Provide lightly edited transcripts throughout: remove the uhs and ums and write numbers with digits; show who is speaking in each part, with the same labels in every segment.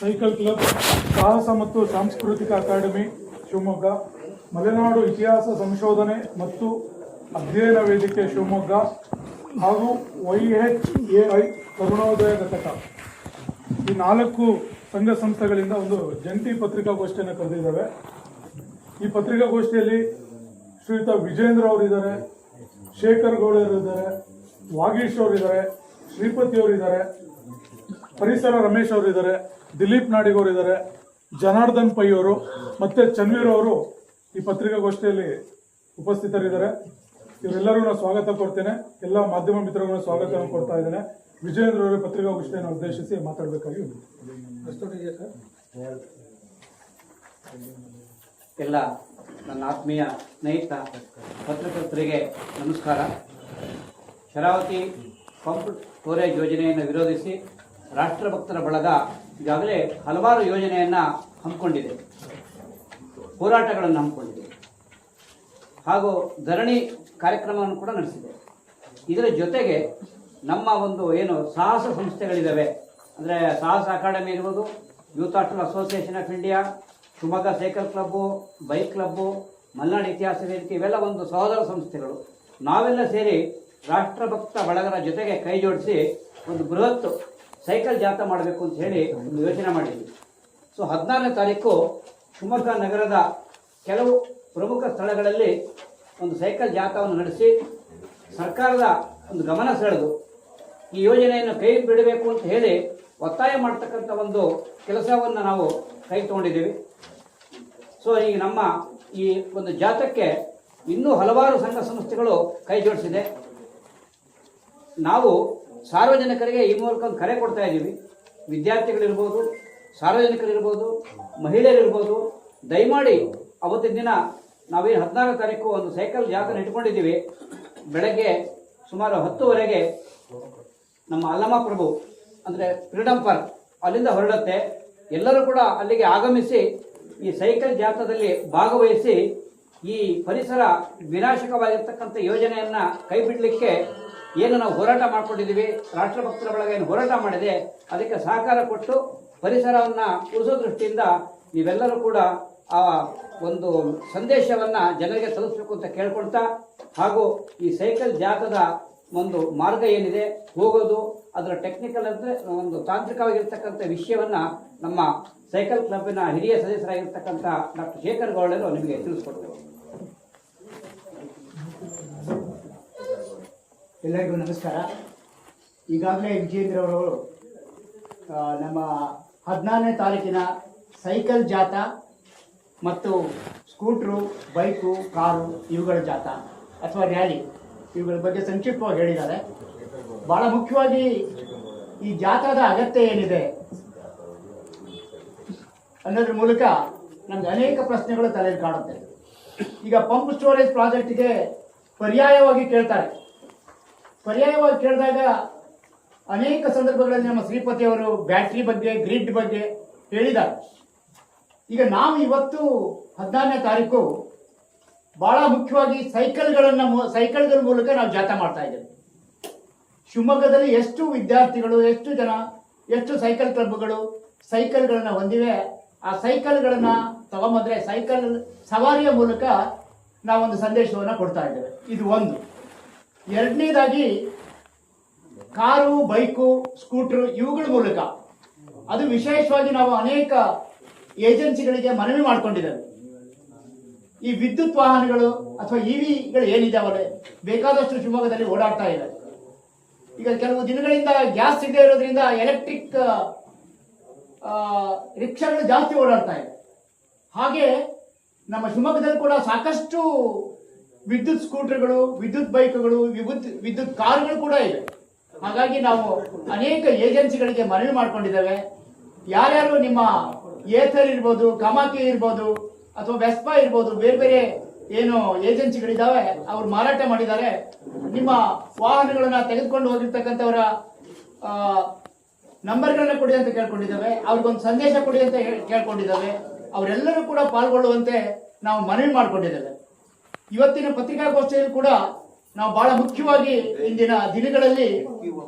Speaker 1: Cycle club, ಸಾಹಸ ಮತ್ತು ಸಾಂಸ್ಕೃತಿಕ ಅಕಾಡೆಮಿ ಶಿವಮೊಗ್ಗ, ಮಲೆನಾಡು ಇತಿಹಾಸ ಸಂಶೋಧನೆ ಮತ್ತು ಅಧ್ಯಯನ ವೇದಿಕೆ ಶಿವಮೊಗ್ಗ ಹಾಗೂ YHAI ಕರುಣೋದಯ ಘಟಕ ಈ 4 ಸಂಘ ಸಂಸ್ಥೆಗಳಿಂದ ಒಂದು ಜಂಟಿ ಪತ್ರಿಕಾಗೋಷ್ಠಿಯನ್ನು ಕರೆದಿದ್ದಾವೆ. ಈ ಪತ್ರಿಕಾಗೋಷ್ಠಿಯಲ್ಲಿ ಶ್ರೀಯುತ ವಿಜೇಂದ್ರ ಅವರಿದ್ದಾರೆ, ಶೇಖರ್ ಗೌಡ ಅವರಿದ್ದಾರೆ, ವಾಗೀಶ್ ಅವರಿದ್ದಾರೆ, ಶ್ರೀಪತಿ ಅವರಿದ್ದಾರೆ, ಪರಿಸರ ರಮೇಶ್ ಅವರಿದ್ದಾರೆ, ದಿಲೀಪ್ ನಾಡಿಗ್ ಅವರಿದ್ದಾರೆ, ಜನಾರ್ದನ್ ಪೈ ಅವರು ಮತ್ತೆ ಚನ್ವೀರ್ ಅವರು ಈ ಪತ್ರಿಕಾಗೋಷ್ಠಿಯಲ್ಲಿ ಉಪಸ್ಥಿತರಿದ್ದಾರೆ. ಇವರೆಲ್ಲರೂ ನಾನು ಸ್ವಾಗತ ಕೊಡ್ತೇನೆ. ಎಲ್ಲ ಮಾಧ್ಯಮ ಮಿತ್ರರನ್ನು ಸ್ವಾಗತವನ್ನು ಕೊಡ್ತಾ ಇದ್ದೇನೆ. ವಿಜೇಂದ್ರ ಅವರ ಪತ್ರಿಕಾಗೋಷ್ಠಿಯನ್ನು ಉದ್ದೇಶಿಸಿ ಮಾತಾಡಬೇಕಾಗಿ
Speaker 2: ಎಲ್ಲ ನನ್ನ ಆತ್ಮೀಯ ಸ್ನೇಹಿತ ಪತ್ರಕರ್ತರಿಗೆ ನಮಸ್ಕಾರ. ಶರಾವತಿ ಪಂಪ್ ಸ್ಟೋರೇಜ್ ಯೋಜನೆಯನ್ನು ವಿರೋಧಿಸಿ ರಾಷ್ಟ್ರಭಕ್ತರ ಬಳಗ ಈಗಾಗಲೇ ಹಲವಾರು ಯೋಜನೆಯನ್ನು ಹಮ್ಮಿಕೊಂಡಿದೆ, ಹೋರಾಟಗಳನ್ನು ಹಮ್ಮಿಕೊಂಡಿದೆ ಹಾಗೂ ಧರಣಿ ಕಾರ್ಯಕ್ರಮವನ್ನು ಕೂಡ ನಡೆಸಿದೆ. ಇದರ ಜೊತೆಗೆ ನಮ್ಮ ಒಂದು ಏನು ಸಾಹಸ ಸಂಸ್ಥೆಗಳಿದ್ದಾವೆ, ಅಂದರೆ ಸಾಹಸ ಅಕಾಡೆಮಿ ಇರ್ಬೋದು, youth hostel association of India, Shivamogga cycle club, bike club, Malenadu ಇತಿಹಾಸ ವೇದಿಕೆ, ಇವೆಲ್ಲ ಒಂದು ಸಹೋದರ ಸಂಸ್ಥೆಗಳು. ನಾವೆಲ್ಲ ಸೇರಿ ರಾಷ್ಟ್ರಭಕ್ತ ಬಳಗರ ಜೊತೆಗೆ ಕೈ ಜೋಡಿಸಿ ಒಂದು ಬೃಹತ್ ಸೈಕಲ್ ಜಾಥಾ ಮಾಡಬೇಕು ಅಂತ ಹೇಳಿ ಒಂದು ಯೋಚನೆ ಮಾಡಿದ್ವಿ. ಸೊ 16ನೇ ತಾರೀಕು ಶಿವಮೊಗ್ಗ ನಗರದ ಕೆಲವು ಪ್ರಮುಖ ಸ್ಥಳಗಳಲ್ಲಿ ಒಂದು ಸೈಕಲ್ ಜಾಥಾವನ್ನು ನಡೆಸಿ ಸರ್ಕಾರದ ಒಂದು ಗಮನ ಸೆಳೆದು ಈ ಯೋಜನೆಯನ್ನು ಕೈ ಬಿಡಬೇಕು ಅಂತ ಹೇಳಿ ಒತ್ತಾಯ ಮಾಡ್ತಕ್ಕಂಥ ಒಂದು ಕೆಲಸವನ್ನು ನಾವು ಕೈ ತಗೊಂಡಿದ್ದೀವಿ. ಸೊ ಈಗ ನಮ್ಮ ಈ ಒಂದು ಜಾಥಾಕ್ಕೆ ಇನ್ನೂ ಹಲವಾರು ಸಂಘ ಸಂಸ್ಥೆಗಳು ಕೈ ಜೋಡಿಸಿದೆ. ನಾವು ಸಾರ್ವಜನಿಕರಿಗೆ ಈ ಮೂಲಕ ಒಂದು ಕರೆ ಕೊಡ್ತಾ ಇದ್ದೀವಿ. ವಿದ್ಯಾರ್ಥಿಗಳಿರ್ಬೋದು, ಸಾರ್ವಜನಿಕರಿರ್ಬೋದು, ಮಹಿಳೆಯರಿರ್ಬೋದು, ದಯಮಾಡಿ ಅವತ್ತಿನ ದಿನ ನಾವೇನು 16ನೇ ತಾರೀಕು ಒಂದು ಸೈಕಲ್ ಜಾಥಾನ ಇಟ್ಕೊಂಡಿದ್ದೀವಿ. ಬೆಳಗ್ಗೆ ಸುಮಾರು 10 ನಮ್ಮ ಅಲ್ಲಮ ಪ್ರಭು ಅಂದರೆ ಫ್ರೀಡಮ್ ಪಾರ್ಕ್ ಅಲ್ಲಿಂದ ಹೊರಡುತ್ತೆ. ಎಲ್ಲರೂ ಕೂಡ ಅಲ್ಲಿಗೆ ಆಗಮಿಸಿ ಈ ಸೈಕಲ್ ಜಾಥಾದಲ್ಲಿ ಭಾಗವಹಿಸಿ ಈ ಪರಿಸರ ವಿನಾಶಕವಾಗಿರ್ತಕ್ಕಂಥ ಯೋಜನೆಯನ್ನು ಕೈ ಬಿಡಲಿಕ್ಕೆ ಏನು ನಾವು ಹೋರಾಟ ಮಾಡ್ಕೊಂಡಿದ್ದೀವಿ, ರಾಷ್ಟ್ರಭಕ್ತರ ಬಳಗ ಏನು ಹೋರಾಟ ಮಾಡಿದೆ, ಅದಕ್ಕೆ ಸಹಕಾರ ಕೊಟ್ಟು ಪರಿಸರವನ್ನು ಉಳಿಸೋ ದೃಷ್ಟಿಯಿಂದ ನೀವೆಲ್ಲರೂ ಕೂಡ ಆ ಒಂದು ಸಂದೇಶವನ್ನು ಜನರಿಗೆ ತಲುಪಿಸಬೇಕು ಅಂತ ಕೇಳ್ಕೊಳ್ತಾ, ಹಾಗೂ ಈ ಸೈಕಲ್ ಜಾಥಾದ ಒಂದು ಮಾರ್ಗ ಏನಿದೆ, ಹೋಗೋದು, ಅದರ ಟೆಕ್ನಿಕಲ್ ಅಂದರೆ ಒಂದು ತಾಂತ್ರಿಕವಾಗಿರ್ತಕ್ಕಂಥ ವಿಷಯವನ್ನು ನಮ್ಮ ಸೈಕಲ್ ಕ್ಲಬ್ಬಿನ ಹಿರಿಯ ಸದಸ್ಯರಾಗಿರ್ತಕ್ಕಂಥ ಡಾಕ್ಟರ್ ಶೇಖರ್ ಗೌಡರು ನಿಮಗೆ ತಿಳಿಸ್ಕೊಡ್ತೇವೆ.
Speaker 3: ಎಲ್ಲರಿಗೂ ನಮಸ್ಕಾರ. ಈಗಾಗಲೇ ವಿಜೇಂದ್ರ ಅವರು ನಮ್ಮ 14ನೇ ತಾರೀಕಿನ ಸೈಕಲ್ ಜಾಥಾ ಮತ್ತು ಸ್ಕೂಟ್ರು, ಬೈಕು, ಕಾರು ಇವುಗಳ ಜಾಥಾ ಅಥವಾ ರ್ಯಾಲಿ ಇವುಗಳ ಬಗ್ಗೆ ಸಂಕ್ಷಿಪ್ತವಾಗಿ ಹೇಳಿದ್ದಾರೆ. ಭಾಳ ಮುಖ್ಯವಾಗಿ ಈ ಜಾಥಾದ ಅಗತ್ಯ ಏನಿದೆ ಅನ್ನೋದ್ರ ಮೂಲಕ ನಮ್ಗೆ ಅನೇಕ ಪ್ರಶ್ನೆಗಳು ತಲೆಯಲ್ಲಿ ಕಾಣುತ್ತೆ. ಈಗ ಪಂಪ್ ಸ್ಟೋರೇಜ್ ಪ್ರಾಜೆಕ್ಟ್ಗೆ ಪರ್ಯಾಯವಾಗಿ ಕೇಳ್ತಾರೆ. ಪರ್ಯಾಯವಾಗಿ ಕೇಳಿದಾಗ ಅನೇಕ ಸಂದರ್ಭಗಳಲ್ಲಿ ನಮ್ಮ ಶ್ರೀಪತಿ ಅವರು ಬ್ಯಾಟ್ರಿ ಬಗ್ಗೆ, ಗ್ರಿಡ್ ಬಗ್ಗೆ ಹೇಳಿದ್ದಾರೆ. ಈಗ ನಾವು ಇವತ್ತು 14ನೇ ತಾರೀಕು ಬಹಳ ಮುಖ್ಯವಾಗಿ ಸೈಕಲ್ಗಳ ಮೂಲಕ ನಾವು ಜಾಥಾ ಮಾಡ್ತಾ ಇದ್ದೇವೆ. ಶಿವಮೊಗ್ಗದಲ್ಲಿ ಎಷ್ಟು ವಿದ್ಯಾರ್ಥಿಗಳು, ಎಷ್ಟು ಜನ, ಎಷ್ಟು ಸೈಕಲ್ ಕ್ಲಬ್ಗಳು ಸೈಕಲ್ಗಳನ್ನು ಹೊಂದಿವೆ. ಆ ಸೈಕಲ್ಗಳನ್ನು ತಗೊಂಬಂದ್ರೆ ಸೈಕಲ್ ಸವಾರಿಯ ಮೂಲಕ ನಾವೊಂದು ಸಂದೇಶವನ್ನು ಕೊಡ್ತಾ ಇದ್ದೇವೆ. ಇದು ಒಂದು. ಎರಡನೇದಾಗಿ ಕಾರು, ಬೈಕು, ಸ್ಕೂಟ್ರು ಇವುಗಳ ಮೂಲಕ, ಅದು ವಿಶೇಷವಾಗಿ ನಾವು ಅನೇಕ ಏಜೆನ್ಸಿಗಳಿಗೆ ಮನವಿ ಮಾಡಿಕೊಂಡಿದ್ದೇವೆ. ಈ ವಿದ್ಯುತ್ ವಾಹನಗಳು ಅಥವಾ EVಗಳು ಏನಿದಾವಲ್ಲ, ಬೇಕಾದಷ್ಟು ಶಿವಮೊಗ್ಗದಲ್ಲಿ ಓಡಾಡ್ತಾ ಇದೆ. ಈಗ ಕೆಲವು ದಿನಗಳಿಂದ ಗ್ಯಾಸ್ ಸಿಗದೆ ಇರೋದ್ರಿಂದ ಎಲೆಕ್ಟ್ರಿಕ್ ರಿಕ್ಷಾಗಳು ಜಾಸ್ತಿ ಓಡಾಡ್ತಾ ಇದೆ. ಹಾಗೆ ನಮ್ಮ ಶಿವಮೊಗ್ಗದಲ್ಲಿ ಕೂಡ ಸಾಕಷ್ಟು ವಿದ್ಯುತ್ ಸ್ಕೂಟರ್ಗಳು, ವಿದ್ಯುತ್ ಬೈಕ್ಗಳು, ವಿದ್ಯುತ್ ಕಾರುಗಳು ಕೂಡ ಇವೆ. ಹಾಗಾಗಿ ನಾವು ಅನೇಕ ಏಜೆನ್ಸಿಗಳಿಗೆ ಮನವಿ ಮಾಡಿಕೊಂಡಿದ್ದೇವೆ. ಯಾರ್ಯಾರು ನಿಮ್ಮ ಏಥರ್ ಇರ್ಬೋದು, ಕಮಾಕಿ ಇರ್ಬೋದು, ಅಥವಾ ವೆಸ್ಪಾ ಇರ್ಬೋದು, ಬೇರೆ ಬೇರೆ ಏನು ಏಜೆನ್ಸಿಗಳಿದ್ದಾವೆ ಅವ್ರು ಮಾರಾಟ ಮಾಡಿದ್ದಾರೆ, ನಿಮ್ಮ ವಾಹನಗಳನ್ನ ತೆಗೆದುಕೊಂಡು ಹೋಗಿರ್ತಕ್ಕಂಥವರ ನಂಬರ್ಗಳನ್ನ ಕೊಡಿ ಅಂತ ಕೇಳ್ಕೊಂಡಿದ್ದಾವೆ. ಅವ್ರಿಗೊಂದು ಸಂದೇಶ ಕೊಡಿ ಅಂತ ಕೇಳ್ಕೊಂಡಿದ್ದಾವೆ. ಅವರೆಲ್ಲರೂ ಕೂಡ ಪಾಲ್ಗೊಳ್ಳುವಂತೆ ನಾವು ಮನವಿ ಮಾಡಿಕೊಂಡಿದ್ದೇವೆ. ಇವತ್ತಿನ ಪತ್ರಿಕಾಗೋಷ್ಠಿಯಲ್ಲಿ ಕೂಡ ನಾವು ಬಹಳ ಮುಖ್ಯವಾಗಿ ಇಂದಿನ ದಿನಗಳಲ್ಲಿ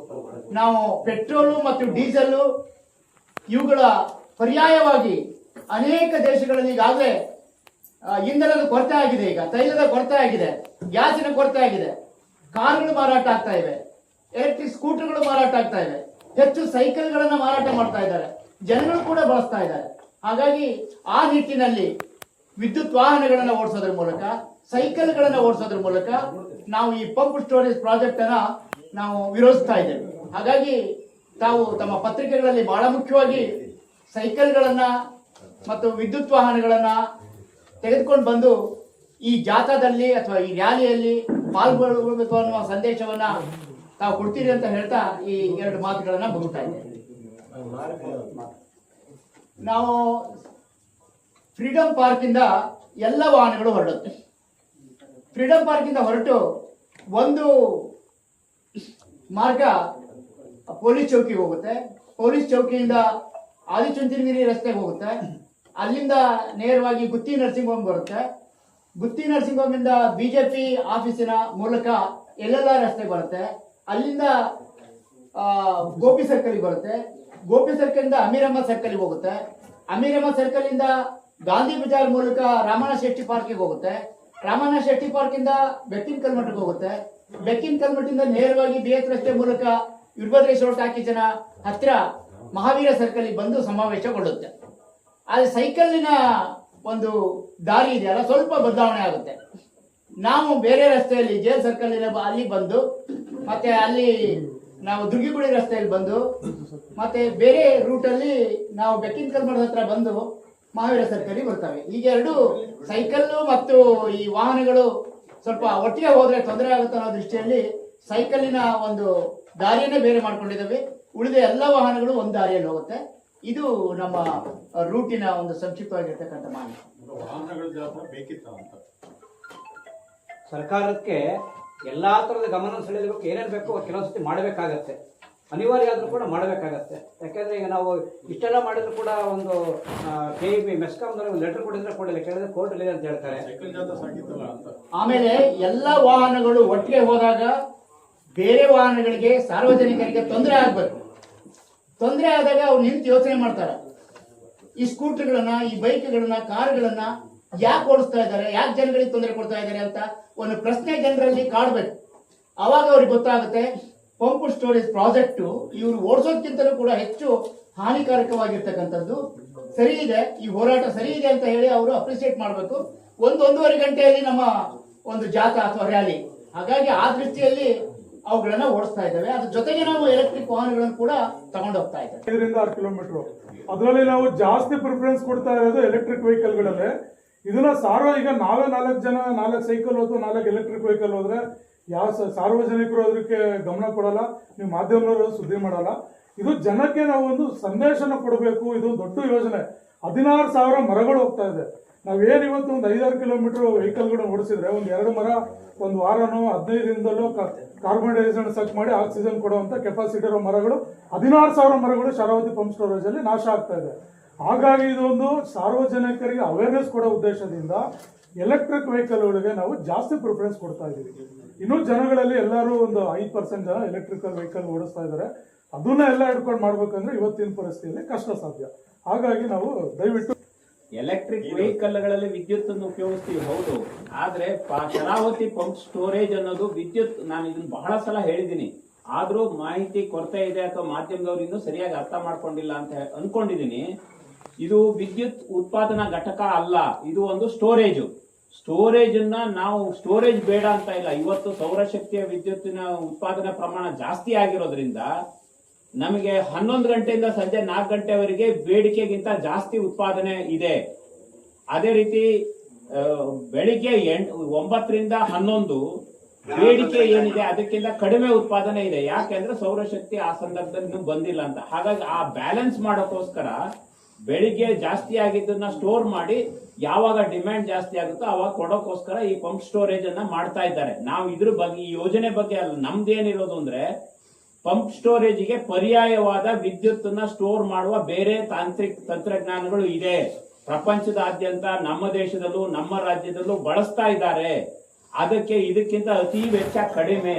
Speaker 3: ನಾವು ಪೆಟ್ರೋಲು ಮತ್ತು ಡೀಸೆಲ್ ಇವುಗಳ ಪರ್ಯಾಯವಾಗಿ ಅನೇಕ ದೇಶಗಳಲ್ಲಿ ಈಗಾಗಲೇ ಇಂಧನದ ಕೊರತೆ ಆಗಿದೆ, ಈಗ ತೈಲದ ಕೊರತೆ ಆಗಿದೆ, ಗ್ಯಾಸಿನ ಕೊರತೆ ಆಗಿದೆ, ಕಾರ್ಗಳು ಮಾರಾಟ ಆಗ್ತಾ ಇವೆ, ಎಲೆಕ್ಟ್ರಿಕ್ ಸ್ಕೂಟರ್ಗಳು ಮಾರಾಟ ಆಗ್ತಾ ಇವೆ, ಹೆಚ್ಚು ಸೈಕಲ್ಗಳನ್ನ ಮಾರಾಟ ಮಾಡ್ತಾ ಇದ್ದಾರೆ, ಜನಗಳು ಕೂಡ ಬಳಸ್ತಾ ಇದ್ದಾರೆ. ಹಾಗಾಗಿ ಆ ನಿಟ್ಟಿನಲ್ಲಿ ವಿದ್ಯುತ್ ವಾಹನಗಳನ್ನು ಓಡಿಸೋದ್ರ ಮೂಲಕ, ಸೈಕಲ್ಗಳನ್ನು ಓಡಿಸೋದ್ರ ಮೂಲಕ ನಾವು ಈ ಪಂಪ್ ಸ್ಟೋರೇಜ್ ಪ್ರಾಜೆಕ್ಟ್ ಅನ್ನ ನಾವು ವಿರೋಧಿಸ್ತಾ ಇದ್ದೇವೆ. ಹಾಗಾಗಿ ತಾವು ತಮ್ಮ ಪತ್ರಿಕೆಗಳಲ್ಲಿ ಬಹಳ ಮುಖ್ಯವಾಗಿ ಸೈಕಲ್ಗಳನ್ನ ಮತ್ತು ವಿದ್ಯುತ್ ವಾಹನಗಳನ್ನ ತೆಗೆದುಕೊಂಡು ಬಂದು ಈ ಜಾಥಾದಲ್ಲಿ ಅಥವಾ ಈ ರ್ಯಾಲಿಯಲ್ಲಿ ಪಾಲ್ಗೊಳ್ಳಬೇಕು ಅನ್ನುವ ಸಂದೇಶವನ್ನ ತಾವು ಕೊಡ್ತೀರಿ ಅಂತ ಹೇಳ್ತಾ ಈ ಎರಡು ಮಾತುಗಳನ್ನ ಮುಗಿಸ್ತಾ ಇದ್ದೇವೆ. ನಾವು ಫ್ರೀಡಂ ಪಾರ್ಕ್ ಇಂದ ಎಲ್ಲ ವಾಹನಗಳು ಹೊರಡುತ್ತೆ. ಫ್ರೀಡಂ ಪಾರ್ಕ್ ಇಂದ ಹೊರಟು ಒಂದು ಮಾರ್ಗ ಪೊಲೀಸ್ ಚೌಕಿಗೆ ಹೋಗುತ್ತೆ, ಪೊಲೀಸ್ ಚೌಕಿಯಿಂದ ಆದಿಚುಂಚನಗಿರಿ ರಸ್ತೆಗೆ ಹೋಗುತ್ತೆ, ಅಲ್ಲಿಂದ ನೇರವಾಗಿ ಗುತ್ತಿ ನರ್ಸಿಂಗ್ ಹೋಮ್ ಬರುತ್ತೆ, ಗುತ್ತಿ ನರ್ಸಿಂಗ್ ಹೋಮ್ ಇಂದ ಬಿಜೆಪಿ ಆಫೀಸಿನ ಮೂಲಕ LLR ರಸ್ತೆಗೆ ಬರುತ್ತೆ, ಅಲ್ಲಿಂದ ಗೋಪಿ ಸರ್ಕಲ್ ಬರುತ್ತೆ, ಗೋಪಿ ಸರ್ಕಲ್ ಇಂದ ಅಮೀರ್ ಅಹಮದ್ ಸರ್ಕಲ್ ಹೋಗುತ್ತೆ, ಅಮೀರ್ ಅಹಮದ್ ಸರ್ಕಲ್ ಇಂದ ಗಾಂಧಿ ಬಜಾರ್ ಮೂಲಕ ರಾಮಣ್ಣ ಶೆಟ್ಟಿ ಪಾರ್ಕಿಗೆ ಹೋಗುತ್ತೆ, ರಾಮಣ್ಣ ಶೆಟ್ಟಿ ಪಾರ್ಕ್ ಇಂದ ಬೆಕ್ಕಿನ ಕಲ್ಮಠಕ್ಕೆ ಹೋಗುತ್ತೆ, ಬೆಕ್ಕಿನ ಕಲ್ಮಠದಿಂದ ನೇರವಾಗಿ BH ರಸ್ತೆ ಮೂಲಕ ವೀರಭದ್ರೇಶ್ವರ ಟಾಕೀಸಿನ ಹತ್ತಿರ ಮಹಾವೀರ ಸರ್ಕಲ್ ಬಂದು ಸಮಾವೇಶಗೊಳ್ಳುತ್ತೆ. ಆದರೆ ಸೈಕಲ್ಲಿನ ಒಂದು ದಾರಿ ಇದೆಯಲ್ಲ ಸ್ವಲ್ಪ ಬದಲಾವಣೆ ಆಗುತ್ತೆ. ನಾವು ಬೇರೆ ರಸ್ತೆಯಲ್ಲಿ ಜೇಲ್ ಸರ್ಕಲ್ ಅಲ್ಲಿ ಬಂದು ಮತ್ತೆ ಅಲ್ಲಿ ನಾವು ದುರ್ಗಿಗುಡಿ ರಸ್ತೆಯಲ್ಲಿ ಬಂದು ಮತ್ತೆ ಬೇರೆ ರೂಟಲ್ಲಿ ನಾವು ಬೆಕ್ಕಿನ ಕಲ್ಮಠದ ಹತ್ರ ಬಂದು ಮಹಾವೀರ ಸರ್ಕಲ್ ಬರ್ತವೆ. ಈಗ ಎರಡು ಸೈಕಲ್ಲು ಮತ್ತು ಈ ವಾಹನಗಳು ಸ್ವಲ್ಪ ಒಟ್ಟಿಗೆ ಹೋದ್ರೆ ತೊಂದರೆ ಆಗುತ್ತೆ ಅನ್ನೋ ದೃಷ್ಟಿಯಲ್ಲಿ ಸೈಕಲ್ಲಿನ ಒಂದು ದಾರಿಯನ್ನೇ ಬೇರೆ ಮಾಡ್ಕೊಂಡಿದ್ದಾವೆ. ಉಳಿದ ಎಲ್ಲ ವಾಹನಗಳು ಒಂದು ದಾರಿಯಲ್ಲಿ ಹೋಗುತ್ತೆ. ಇದು ನಮ್ಮ ರೂಟಿನ ಒಂದು ಸಂಕ್ಷಿಪ್ತವಾಗಿರ್ತಕ್ಕಂಥ ಮಾಹಿತಿ.
Speaker 2: ಸರ್ಕಾರಕ್ಕೆ ಎಲ್ಲಾ ತರದ ಗಮನ ಸೆಳೆಯಬೇಕು, ಏನೇನು ಬೇಕೋ ಕೆಲವೊಂದ್ಸತಿ ಮಾಡಬೇಕಾಗತ್ತೆ, ಅನಿವಾರ್ಯ ಆದ್ರೂ ಕೂಡ ಮಾಡಬೇಕಾಗತ್ತೆ. ಯಾಕಂದ್ರೆ ಈಗ ನಾವು ಇಷ್ಟೆಲ್ಲ ಮಾಡಿದ್ರು ಕೂಡ ಒಂದು KEB ಮೆಸ್ಕಾಂದವ್ರಿಗೆ ಒಂದು ಲೆಟರ್ ಕೊಡಿದ್ರೆ ಕೊಡಲಿಲ್ಲ, ಕೇಳಿದ್ರೆ ಕೋರ್ಟ್ ಇದೆ ಅಂತ ಹೇಳ್ತಾರೆ.
Speaker 3: ಆಮೇಲೆ ಎಲ್ಲ ವಾಹನಗಳು ಒಟ್ಟಿಗೆ ಹೋದಾಗ ಬೇರೆ ವಾಹನಗಳಿಗೆ ಸಾರ್ವಜನಿಕರಿಗೆ ತೊಂದರೆ ಆಗ್ಬೇಕು. ತೊಂದರೆ ಆದಾಗ ಅವ್ರು ನಿಂತು ಯೋಚನೆ ಮಾಡ್ತಾರೆ, ಈ ಸ್ಕೂಟರ್ಗಳನ್ನ, ಈ ಬೈಕ್ಗಳನ್ನ, ಕಾರ್ಗಳನ್ನ ಯಾಕೆ ಓಡಿಸ್ತಾ ಇದ್ದಾರೆ, ಯಾಕೆ ಜನಗಳಿಗೆ ತೊಂದರೆ ಕೊಡ್ತಾ ಇದ್ದಾರೆ ಅಂತ ಒಂದು ಪ್ರಶ್ನೆ ಜನರಲ್ಲಿ ಕಾಡ್ಬೇಕು. ಅವಾಗ ಅವ್ರಿಗೆ ಗೊತ್ತಾಗುತ್ತೆ ಪಂಪ್ ಸ್ಟೋರೇಜ್ ಪ್ರಾಜೆಕ್ಟ್ ಇವರು ಓಡಿಸೋದಕ್ಕಿಂತಲೂ ಕೂಡ ಹೆಚ್ಚು ಹಾನಿಕಾರಕವಾಗಿರ್ತಕ್ಕಂಥದ್ದು. ಸರಿ ಇದೆ, ಈ ಹೋರಾಟ ಸರಿ ಇದೆ ಅಂತ ಹೇಳಿ ಅವರು ಅಪ್ರಿಸಿಯೇಟ್ ಮಾಡಬೇಕು. ಒಂದೂವರೆ ಗಂಟೆಯಲ್ಲಿ ನಮ್ಮ ಒಂದು ಜಾಥಾ ಅಥವಾ ರ್ಯಾಲಿ. ಹಾಗಾಗಿ ಆ ದೃಷ್ಟಿಯಲ್ಲಿ ಅವುಗಳನ್ನ ಓಡಿಸ್ತಾ ಇದ್ದೇವೆ. ಅದ್ರ ಜೊತೆಗೆ ನಾವು ಎಲೆಕ್ಟ್ರಿಕ್ ವಾಹನಗಳನ್ನು ಕೂಡ ತಗೊಂಡು ಹೋಗ್ತಾ ಇದ್ದೇವೆ.
Speaker 1: 5 ರಿಂದ 6 ಕಿಲೋಮೀಟರ್. ಅದರಲ್ಲಿ ನಾವು ಜಾಸ್ತಿ ಪ್ರಿಫರೆನ್ಸ್ ಕೊಡ್ತಾ ಇರೋದು ಎಲೆಕ್ಟ್ರಿಕ್ ವೆಹಿಕಲ್ಗಳಲ್ಲೇ. ಇದನ್ನ ಈಗ ನಾವೇ 4 ಜನ 4 ಸೈಕಲ್ ಹೋದ್ರು 4 ಎಲೆಕ್ಟ್ರಿಕ್ ವೆಹಿಕಲ್ ಹೋದ್ರೆ ಯಾವ ಸಾರ್ವಜನಿಕರು ಅದಕ್ಕೆ ಗಮನ ಕೊಡಲ್ಲ, ನೀವು ಮಾಧ್ಯಮದವರು ಸುದ್ದಿ ಮಾಡಲ್ಲ. ಇದು ಜನಕ್ಕೆ ನಾವು ಒಂದು ಸಂದೇಶನ ಕೊಡಬೇಕು. ಇದು ದೊಡ್ಡ ಯೋಜನೆ. 16,000 ಮರಗಳು ಹೋಗ್ತಾ ಇದೆ. ನಾವೇನು ಇವತ್ತು ಒಂದು 5-6 ಕಿಲೋಮೀಟರ್ ವೆಹಿಕಲ್ಗಳನ್ನ ಓಡಿಸಿದ್ರೆ ಒಂದು 2 ಮರ ಒಂದು ವಾರನೋ 15 ದಿನದಲ್ಲೋ ಕಾರ್ಬನ್ ಡೈಆಕ್ಸೈಡ್ ಸಕ್ ಮಾಡಿ ಆಕ್ಸಿಜನ್ ಕೊಡುವಂತ ಕೆಪಾಸಿಟಿ ಇರೋ ಮರಗಳು 16,000 ಮರಗಳು ಶರಾವತಿ ಪಂಪ್ ಸ್ಟೋರೇಜ್ ಅಲ್ಲಿ ನಾಶ ಆಗ್ತಾ ಇದೆ. ಹಾಗಾಗಿ ಇದೊಂದು ಸಾರ್ವಜನಿಕರಿಗೆ ಅವೇರ್ನೆಸ್ ಕೊಡೋ ಉದ್ದೇಶದಿಂದ ಎಲೆಕ್ಟ್ರಿಕ್ ವೆಹಿಕಲ್ಗಳಿಗೆ ನಾವು ಜಾಸ್ತಿ ಪ್ರಿಫರೆನ್ಸ್ ಕೊಡ್ತಾ ಇದ್ದೀವಿ. ಇನ್ನೂ ಜನಗಳಲ್ಲಿ ಎಲ್ಲರೂ ಒಂದು 5% ಜನ ಎಲೆಕ್ಟ್ರಿಕಲ್ ವೆಹಿಕಲ್ ಓಡಿಸ್ತಾ ಇದ್ದಾರೆ. ಅದನ್ನ ಎಲ್ಲ ಹಿಡ್ಕೊಂಡು ಮಾಡ್ಬೇಕಂದ್ರೆ ಇವತ್ತಿನ ಪರಿಸ್ಥಿತಿಯಲ್ಲಿ ಕಷ್ಟ ಸಾಧ್ಯ. ಹಾಗಾಗಿ ನಾವು ದಯವಿಟ್ಟು
Speaker 4: ಎಲೆಕ್ಟ್ರಿಕ್ ವೆಹಿಕಲ್ಗಳಲ್ಲಿ ವಿದ್ಯುತ್ ಅನ್ನು ಉಪಯೋಗಿಸ್ತೀವಿ, ಹೌದು. ಆದ್ರೆ ಶರಾವತಿ ಪಂಪ್ ಸ್ಟೋರೇಜ್ ಅನ್ನೋದು ವಿದ್ಯುತ್, ನಾನು ಇದನ್ನ ಬಹಳ ಸಲ ಹೇಳಿದ್ದೀನಿ, ಆದ್ರೂ ಮಾಹಿತಿ ಕೊರತೆ ಇದೆ ಅಥವಾ ಮಾಧ್ಯಮದವರು ಇನ್ನೂ ಸರಿಯಾಗಿ ಅರ್ಥ ಮಾಡ್ಕೊಂಡಿಲ್ಲ ಅಂತ ಅನ್ಕೊಂಡಿದೀನಿ. ಇದು ವಿದ್ಯುತ್ ಉತ್ಪಾದನಾ ಘಟಕ ಅಲ್ಲ, ಇದು ಒಂದು ಸ್ಟೋರೇಜ್. ಸ್ಟೋರೇಜ್ ಅನ್ನ ನಾವು ಸ್ಟೋರೇಜ್ ಬೇಡ ಅಂತ ಇಲ್ಲ. ಇವತ್ತು ಸೌರಶಕ್ತಿಯ ವಿದ್ಯುತ್ತಿನ ಉತ್ಪಾದನಾ ಪ್ರಮಾಣ ಜಾಸ್ತಿ ಆಗಿರೋದ್ರಿಂದ ನಮಗೆ 11 ಗಂಟೆಯಿಂದ ಸಂಜೆ 4 ಗಂಟೆವರೆಗೆ ಬೇಡಿಕೆಗಿಂತ ಜಾಸ್ತಿ ಉತ್ಪಾದನೆ ಇದೆ. ಅದೇ ರೀತಿ ಬೆಳಿಗ್ಗೆ 9 ರಿಂದ 11 ಬೇಡಿಕೆ ಏನಿದೆ ಅದಕ್ಕಿಂತ ಕಡಿಮೆ ಉತ್ಪಾದನೆ ಇದೆ. ಯಾಕೆಂದ್ರೆ ಸೌರಶಕ್ತಿ ಆ ಸಂದರ್ಭದಲ್ಲಿ ಇನ್ನೂ ಬಂದಿಲ್ಲ ಅಂತ. ಹಾಗಾಗಿ ಆ ಬ್ಯಾಲೆನ್ಸ್ ಮಾಡೋಕ್ಕೋಸ್ಕರ ಬೆಳಿಗ್ಗೆ ಜಾಸ್ತಿ ಆಗಿದ್ದನ್ನ ಸ್ಟೋರ್ ಮಾಡಿ ಯಾವಾಗ ಡಿಮ್ಯಾಂಡ್ ಜಾಸ್ತಿ ಆಗುತ್ತೋ ಅವಾಗ ಕೊಡೋಕೋಸ್ಕರ ಈ ಪಂಪ್ ಸ್ಟೋರೇಜ್ ಅನ್ನ ಮಾಡ್ತಾ ಇದ್ದಾರೆ. ನಾವು ಇದ್ರ ಬಗ್ಗೆ, ಈ ಯೋಜನೆ ಬಗ್ಗೆ ಅಲ್ಲ, ನಮ್ದೇನಿರೋದು ಅಂದ್ರೆ ಪಂಪ್ ಸ್ಟೋರೇಜ್ಗೆ ಪರ್ಯಾಯವಾದ ವಿದ್ಯುತ್ ಅನ್ನ ಸ್ಟೋರ್ ಮಾಡುವ ಬೇರೆ ತಂತ್ರಜ್ಞಾನಗಳು ಇದೆ. ಪ್ರಪಂಚದಾದ್ಯಂತ ನಮ್ಮ ದೇಶದಲ್ಲೂ ನಮ್ಮ ರಾಜ್ಯದಲ್ಲೂ ಬಳಸ್ತಾ ಇದ್ದಾರೆ. ಅದಕ್ಕೆ ಇದಕ್ಕಿಂತ ಅತಿ ವೆಚ್ಚ ಕಡಿಮೆ.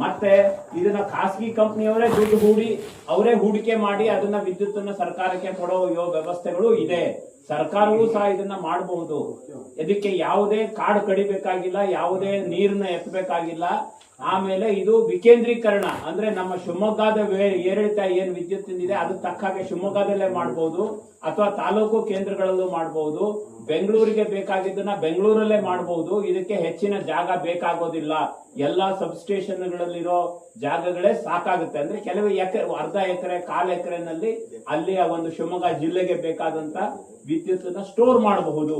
Speaker 4: ಮತ್ತೆ ಇದನ್ನ ಖಾಸಗಿ ಕಂಪನಿಯವರೇ ದುಡ್ಡು ಹೂಡಿ ಅವರೇ ಹೂಡಿಕೆ ಮಾಡಿ ಅದನ್ನ ವಿದ್ಯುತ್ತನ್ನ ಸರ್ಕಾರಕ್ಕೆ ಕೊಡೋ ವ್ಯವಸ್ಥೆಗಳು ಇದೆ. ಸರ್ಕಾರವೂ ಸಹ ಇದನ್ನ ಮಾಡಬಹುದು. ಇದಕ್ಕೆ ಯಾವುದೇ ಕಾಡು ಕಡಿಬೇಕಾಗಿಲ್ಲ, ಯಾವುದೇ ನೀರನ್ನ ಎತ್ತಬೇಕಾಗಿಲ್ಲ. ಆಮೇಲೆ ಇದು ವಿಕೇಂದ್ರೀಕರಣ ಅಂದ್ರೆ ನಮ್ಮ ಶಿವಮೊಗ್ಗದ ಏರಿಳಿತ ಏನ್ ವಿದ್ಯುತ್ತಿನಿದೆ ಅದಕ್ಕೆ ತಕ್ಕ ಹಾಗೆ ಶಿವಮೊಗ್ಗದಲ್ಲೇ ಮಾಡಬಹುದು ಅಥವಾ ತಾಲೂಕು ಕೇಂದ್ರಗಳಲ್ಲೂ ಮಾಡಬಹುದು. ಬೆಂಗಳೂರಿಗೆ ಬೇಕಾಗಿದ್ದನ್ನ ಬೆಂಗಳೂರಲ್ಲೇ ಮಾಡಬಹುದು. ಇದಕ್ಕೆ ಹೆಚ್ಚಿನ ಜಾಗ ಬೇಕಾಗೋದಿಲ್ಲ. ಎಲ್ಲಾ ಸಬ್ಸ್ಟೇಷನ್ಗಳಲ್ಲಿರೋ ಜಾಗಗಳೇ ಸಾಕಾಗುತ್ತೆ. ಅಂದ್ರೆ ಕೆಲವು ಎಕರೆ, ಅರ್ಧ ಎಕರೆ, ಕಾಲ್ ಎಕರೆನಲ್ಲಿ ಅಲ್ಲಿಯ ಒಂದು ಶಿವಮೊಗ್ಗ ಜಿಲ್ಲೆಗೆ ಬೇಕಾದಂತ ವಿದ್ಯುತ್ತನ್ನ ಸ್ಟೋರ್ ಮಾಡಬಹುದು.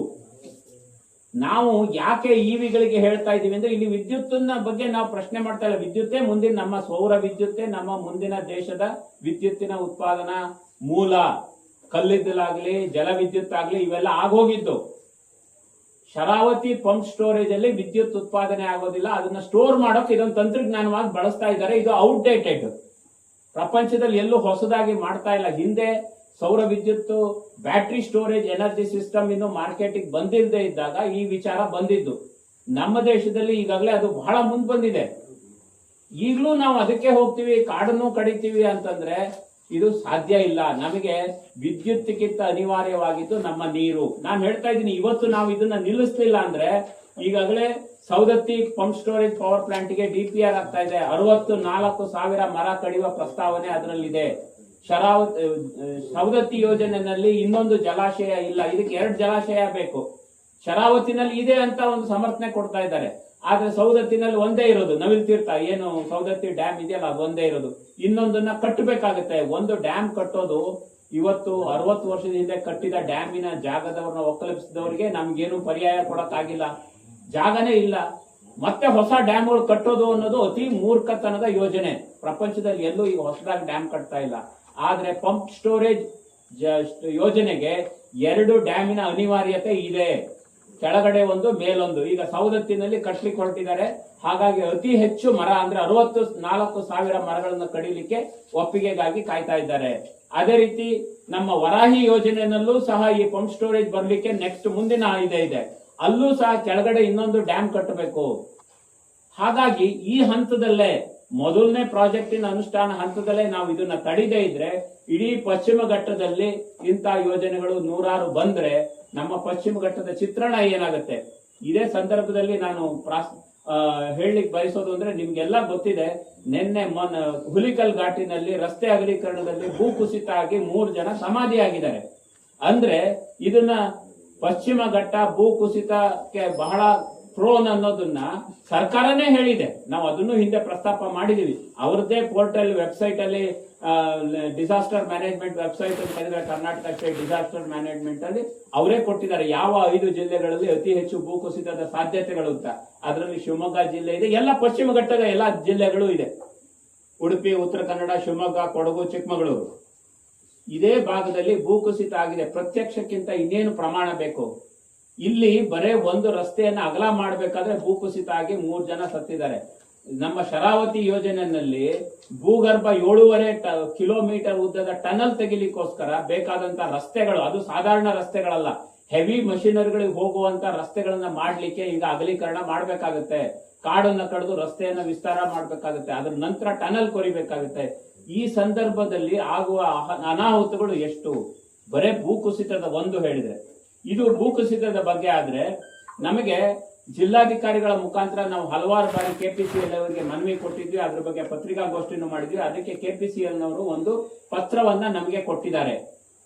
Speaker 4: ನಾವು ಯಾಕೆ ಇವಿಗಳಿಗೆ ಹೇಳ್ತಾ ಇದೀವಿ ಅಂದ್ರೆ ಇಲ್ಲಿ ವಿದ್ಯುತ್ತಿನ ಬಗ್ಗೆ ನಾವು ಪ್ರಶ್ನೆ ಮಾಡ್ತಾ ಇಲ್ಲ. ವಿದ್ಯುತ್ತೇ ಮುಂದಿನ ನಮ್ಮ ಸೌರ ವಿದ್ಯುತ್ತೇ ನಮ್ಮ ಮುಂದಿನ ದೇಶದ ವಿದ್ಯುತ್ತಿನ ಉತ್ಪಾದನಾ ಮೂಲ. ಕಲ್ಲಿದ್ದಲಾಗ್ಲಿ, ಜಲ ವಿದ್ಯುತ್ ಆಗ್ಲಿ ಇವೆಲ್ಲ ಆಗೋಗಿದ್ದು. ಶರಾವತಿ ಪಂಪ್ ಸ್ಟೋರೇಜ್ ಅಲ್ಲಿ ವಿದ್ಯುತ್ ಉತ್ಪಾದನೆ ಆಗೋದಿಲ್ಲ. ಅದನ್ನ ಸ್ಟೋರ್ ಮಾಡೋಕೆ ಇದೊಂದು ತಂತ್ರಜ್ಞಾನವಾಗಿ ಬಳಸ್ತಾ ಇದ್ದಾರೆ. ಇದು ಔಟ್ಡೇಟೆಡ್. ಪ್ರಪಂಚದಲ್ಲಿ ಎಲ್ಲೂ ಹೊಸದಾಗಿ ಮಾಡ್ತಾ ಇಲ್ಲ. ಹಿಂದೆ ಸೌರ ವಿದ್ಯುತ್ ಬ್ಯಾಟರಿ ಸ್ಟೋರೇಜ್ ಎನರ್ಜಿ ಸಿಸ್ಟಮ್ ಇನ್ನು ಮಾರ್ಕೆಟಿಗೆ ಬಂದಿಲ್ಲದೆ ಇದ್ದಾಗ ಈ ವಿಚಾರ ಬಂದಿದ್ದು. ನಮ್ಮ ದೇಶದಲ್ಲಿ ಈಗಾಗಲೇ ಅದು ಬಹಳ ಮುಂದೆ ಬಂದಿದೆ. ಈಗಲೂ ನಾವು ಅದಕ್ಕೆ ಹೋಗ್ತೀವಿ, ಕಾಡನ್ನು ಕಡಿತೀವಿ ಅಂತಂದ್ರೆ ಇದು ಸಾಧ್ಯ ಇಲ್ಲ. ನಮಗೆ ವಿದ್ಯುತ್ಗಿಂತ ಅನಿವಾರ್ಯವಾಗಿದ್ದು ನಮ್ಮ ನೀರು. ನಾನು ಹೇಳ್ತಾ ಇದ್ದೀನಿ, ಇವತ್ತು ನಾವು ಇದನ್ನ ನಿಲ್ಲಿಸಲಿಲ್ಲ ಅಂದ್ರೆ ಈಗಾಗಲೇ ಸೌದತ್ತಿ ಪಂಪ್ ಸ್ಟೋರೇಜ್ ಪವರ್ ಪ್ಲಾಂಟ್ಗೆ DPR ಆಗ್ತಾ ಇದೆ. 64,000 ಮರ ಕಡಿಯುವ ಪ್ರಸ್ತಾವನೆ ಅದರಲ್ಲಿದೆ. ಸೌದತ್ತಿ ಯೋಜನೆಯಲ್ಲಿ ಇನ್ನೊಂದು ಜಲಾಶಯ ಇಲ್ಲ, ಇದಕ್ಕೆ 2 ಜಲಾಶಯ ಬೇಕು. ಶರಾವತಿನಲ್ಲಿ ಇದೆ ಅಂತ ಒಂದು ಸಮರ್ಥನೆ ಕೊಡ್ತಾ ಇದ್ದಾರೆ. ಆದ್ರೆ ಸೌದತ್ತಿನಲ್ಲಿ ಒಂದೇ ಇರೋದು, ನವಿಲ್ ತೀರ್ಥ ಏನು ಸೌದತ್ತಿ ಡ್ಯಾಮ್ ಇದೆಯಲ್ಲ ಅದು ಒಂದೇ ಇರೋದು. ಇನ್ನೊಂದನ್ನ ಕಟ್ಟಬೇಕಾಗುತ್ತೆ. ಒಂದು ಡ್ಯಾಮ್ ಕಟ್ಟೋದು ಇವತ್ತು 60 ವರ್ಷದ ಹಿಂದೆ ಕಟ್ಟಿದ ಡ್ಯಾಮಿನ ಜಾಗದವ್ರನ್ನ ಒಕ್ಕಲಿಸಿದವರಿಗೆ ನಮ್ಗೇನು ಪರ್ಯಾಯ ಕೊಡಕ್ಕಾಗಿಲ್ಲ, ಜಾಗನೇ ಇಲ್ಲ. ಮತ್ತೆ ಹೊಸ ಡ್ಯಾಮ್ಗಳು ಕಟ್ಟೋದು ಅನ್ನೋದು ಅತಿ ಮೂರ್ಖತನದ ಯೋಜನೆ. ಪ್ರಪಂಚದಲ್ಲಿ ಎಲ್ಲೂ ಈಗ ಹೊಸದಾಗಿ ಡ್ಯಾಮ್ ಕಟ್ತಾ ಇಲ್ಲ. ಆದ್ರೆ ಪಂಪ್ ಸ್ಟೋರೇಜ್ ಯೋಜನೆಗೆ 2 ಡ್ಯಾಮಿನ ಅನಿವಾರ್ಯತೆ ಇದೆ. ಕೆಳಗಡೆ ಒಂದು, ಮೇಲೊಂದು. ಈಗ ಸೌದತ್ತಿನಲ್ಲಿ ಕಟ್ಲಿಕ್ಕೆ ಹೊರಟಿದ್ದಾರೆ. ಹಾಗಾಗಿ ಅತಿ ಹೆಚ್ಚು ಮರ ಅಂದ್ರೆ 64,000 ಮರಗಳನ್ನು ಕಡಿಲಿಕ್ಕೆ ಒಪ್ಪಿಗೆಗಾಗಿ ಕಾಯ್ತಾ ಇದ್ದಾರೆ. ಅದೇ ರೀತಿ ನಮ್ಮ ವರಾಹಿ ಯೋಜನೆಯಲ್ಲೂ ಸಹ ಈ ಪಂಪ್ ಸ್ಟೋರೇಜ್ ಬರ್ಲಿಕ್ಕೆ ನೆಕ್ಸ್ಟ್ ಮುಂದಿನ ಇದೆ. ಅಲ್ಲೂ ಸಹ ಕೆಳಗಡೆ ಇನ್ನೊಂದು ಡ್ಯಾಮ್ ಕಟ್ಟಬೇಕು. ಹಾಗಾಗಿ ಈ ಹಂತದಲ್ಲೇ, ಮೊದಲನೇ ಪ್ರಾಜೆಕ್ಟಿನ ಅನುಷ್ಠಾನ ಹಂತದಲ್ಲೇ ನಾವು ಇದನ್ನ ತಡೆದೇ ಇದ್ರೆ ಇಡೀ ಪಶ್ಚಿಮ ಘಟ್ಟದಲ್ಲಿ ಇಂಥ ಯೋಜನೆಗಳು 100 ಬಂದ್ರೆ ನಮ್ಮ ಪಶ್ಚಿಮ ಘಟ್ಟದ ಚಿತ್ರಣ ಏನಾಗುತ್ತೆ. ಇದೇ ಸಂದರ್ಭದಲ್ಲಿ ನಾನು ಹೇಳಲಿಕ್ಕೆ ಬಯಸೋದು ಅಂದ್ರೆ ನಿಮ್ಗೆಲ್ಲ ಗೊತ್ತಿದೆ, ನಿನ್ನೆ ಹುಲಿಕಲ್ ಘಾಟಿನಲ್ಲಿ ರಸ್ತೆ ಅಗಲೀಕರಣದಲ್ಲಿ ಭೂಕುಸಿತ ಆಗಿ 3 ಜನ ಸಮಾಧಿಯಾಗಿದ್ದಾರೆ. ಅಂದ್ರೆ ಇದನ್ನ ಪಶ್ಚಿಮ ಘಟ್ಟ ಭೂಕುಸಿತಕ್ಕೆ ಬಹಳ ಪ್ರೋನ್ ಅನ್ನೋದನ್ನ ಸರ್ಕಾರನೇ ಹೇಳಿದೆ. ನಾವು ಅದನ್ನು ಹಿಂದೆ ಪ್ರಸ್ತಾಪ ಮಾಡಿದೀವಿ. ಅವರದ್ದೇ ಪೋರ್ಟಲ್ ವೆಬ್ಸೈಟ್ ಅಲ್ಲಿ ಡಿಸಾಸ್ಟರ್ ಮ್ಯಾನೇಜ್ಮೆಂಟ್ ವೆಬ್ಸೈಟ್ ಅಂತ ಹೇಳಿದ್ರೆ ಕರ್ನಾಟಕ ಸ್ಟೇಟ್ ಡಿಸಾಸ್ಟರ್ ಮ್ಯಾನೇಜ್ಮೆಂಟ್ ಅಲ್ಲಿ ಅವರೇ ಕೊಟ್ಟಿದ್ದಾರೆ ಯಾವ 5 ಜಿಲ್ಲೆಗಳಲ್ಲಿ ಅತಿ ಹೆಚ್ಚು ಭೂಕುಸಿತದ ಸಾಧ್ಯತೆಗಳು ಅಂತ. ಅದರಲ್ಲಿ ಶಿವಮೊಗ್ಗ ಜಿಲ್ಲೆ ಇದೆ, ಎಲ್ಲ ಪಶ್ಚಿಮ ಘಟ್ಟದ ಎಲ್ಲ ಜಿಲ್ಲೆಗಳು ಇದೆ. ಉಡುಪಿ, ಉತ್ತರ ಕನ್ನಡ, ಶಿವಮೊಗ್ಗ, ಕೊಡಗು, ಚಿಕ್ಕಮಗಳೂರು ಇದೇ ಭಾಗದಲ್ಲಿ ಭೂಕುಸಿತ ಆಗಿದೆ. ಪ್ರತ್ಯಕ್ಷಕ್ಕಿಂತ ಇನ್ನೇನು ಪ್ರಮಾಣ ಬೇಕು? ಇಲ್ಲಿ ಬರೇ ಒಂದು ರಸ್ತೆಯನ್ನ ಅಗಲ ಮಾಡಬೇಕಾದ್ರೆ ಭೂಕುಸಿತ ಆಗಿ 3 ಜನ ಸತ್ತಿದ್ದಾರೆ. ನಮ್ಮ ಶರಾವತಿ ಯೋಜನೆಯಲ್ಲಿ ಭೂಗರ್ಭ 7.5 ಕಿಲೋಮೀಟರ್ ಉದ್ದದ ಟನಲ್ ತೆಗಿಲಿಕ್ಕೋಸ್ಕರ ಬೇಕಾದಂತ ರಸ್ತೆಗಳು, ಅದು ಸಾಧಾರಣ ರಸ್ತೆಗಳಲ್ಲ, ಹೆವಿ ಮಷಿನರಿಗಳಿಗೆ ಹೋಗುವಂತ ರಸ್ತೆಗಳನ್ನ ಮಾಡ್ಲಿಕ್ಕೆ ಈಗ ಅಗಲೀಕರಣ ಮಾಡ್ಬೇಕಾಗುತ್ತೆ. ಕಾಡನ್ನ ಕಡಿದು ರಸ್ತೆಯನ್ನ ವಿಸ್ತಾರ ಮಾಡ್ಬೇಕಾಗುತ್ತೆ. ಅದ್ರ ನಂತರ ಟನಲ್ ಕೊರಿಬೇಕಾಗುತ್ತೆ. ಈ ಸಂದರ್ಭದಲ್ಲಿ ಆಗುವ ಅನಾಹುತಗಳು ಎಷ್ಟು? ಬರೇ ಭೂಕುಸಿತದ ಒಂದು ಹೇಳಿದ್ರೆ. ಇದು ಭೂಕುಸಿತದ ಬಗ್ಗೆ ಆದ್ರೆ ನಮಗೆ ಜಿಲ್ಲಾಧಿಕಾರಿಗಳ ಮುಖಾಂತರ ನಾವು ಹಲವಾರು ಬಾರಿ KPCL ಅವರಿಗೆ ಮನವಿ ಕೊಟ್ಟಿದ್ವಿ. ಅದ್ರ ಬಗ್ಗೆ ಪತ್ರಿಕಾಗೋಷ್ಠಿನೂ ಮಾಡಿದ್ವಿ. ಅದಕ್ಕೆ KPCL ನವರು ಒಂದು ಪತ್ರವನ್ನ ನಮಗೆ ಕೊಟ್ಟಿದ್ದಾರೆ.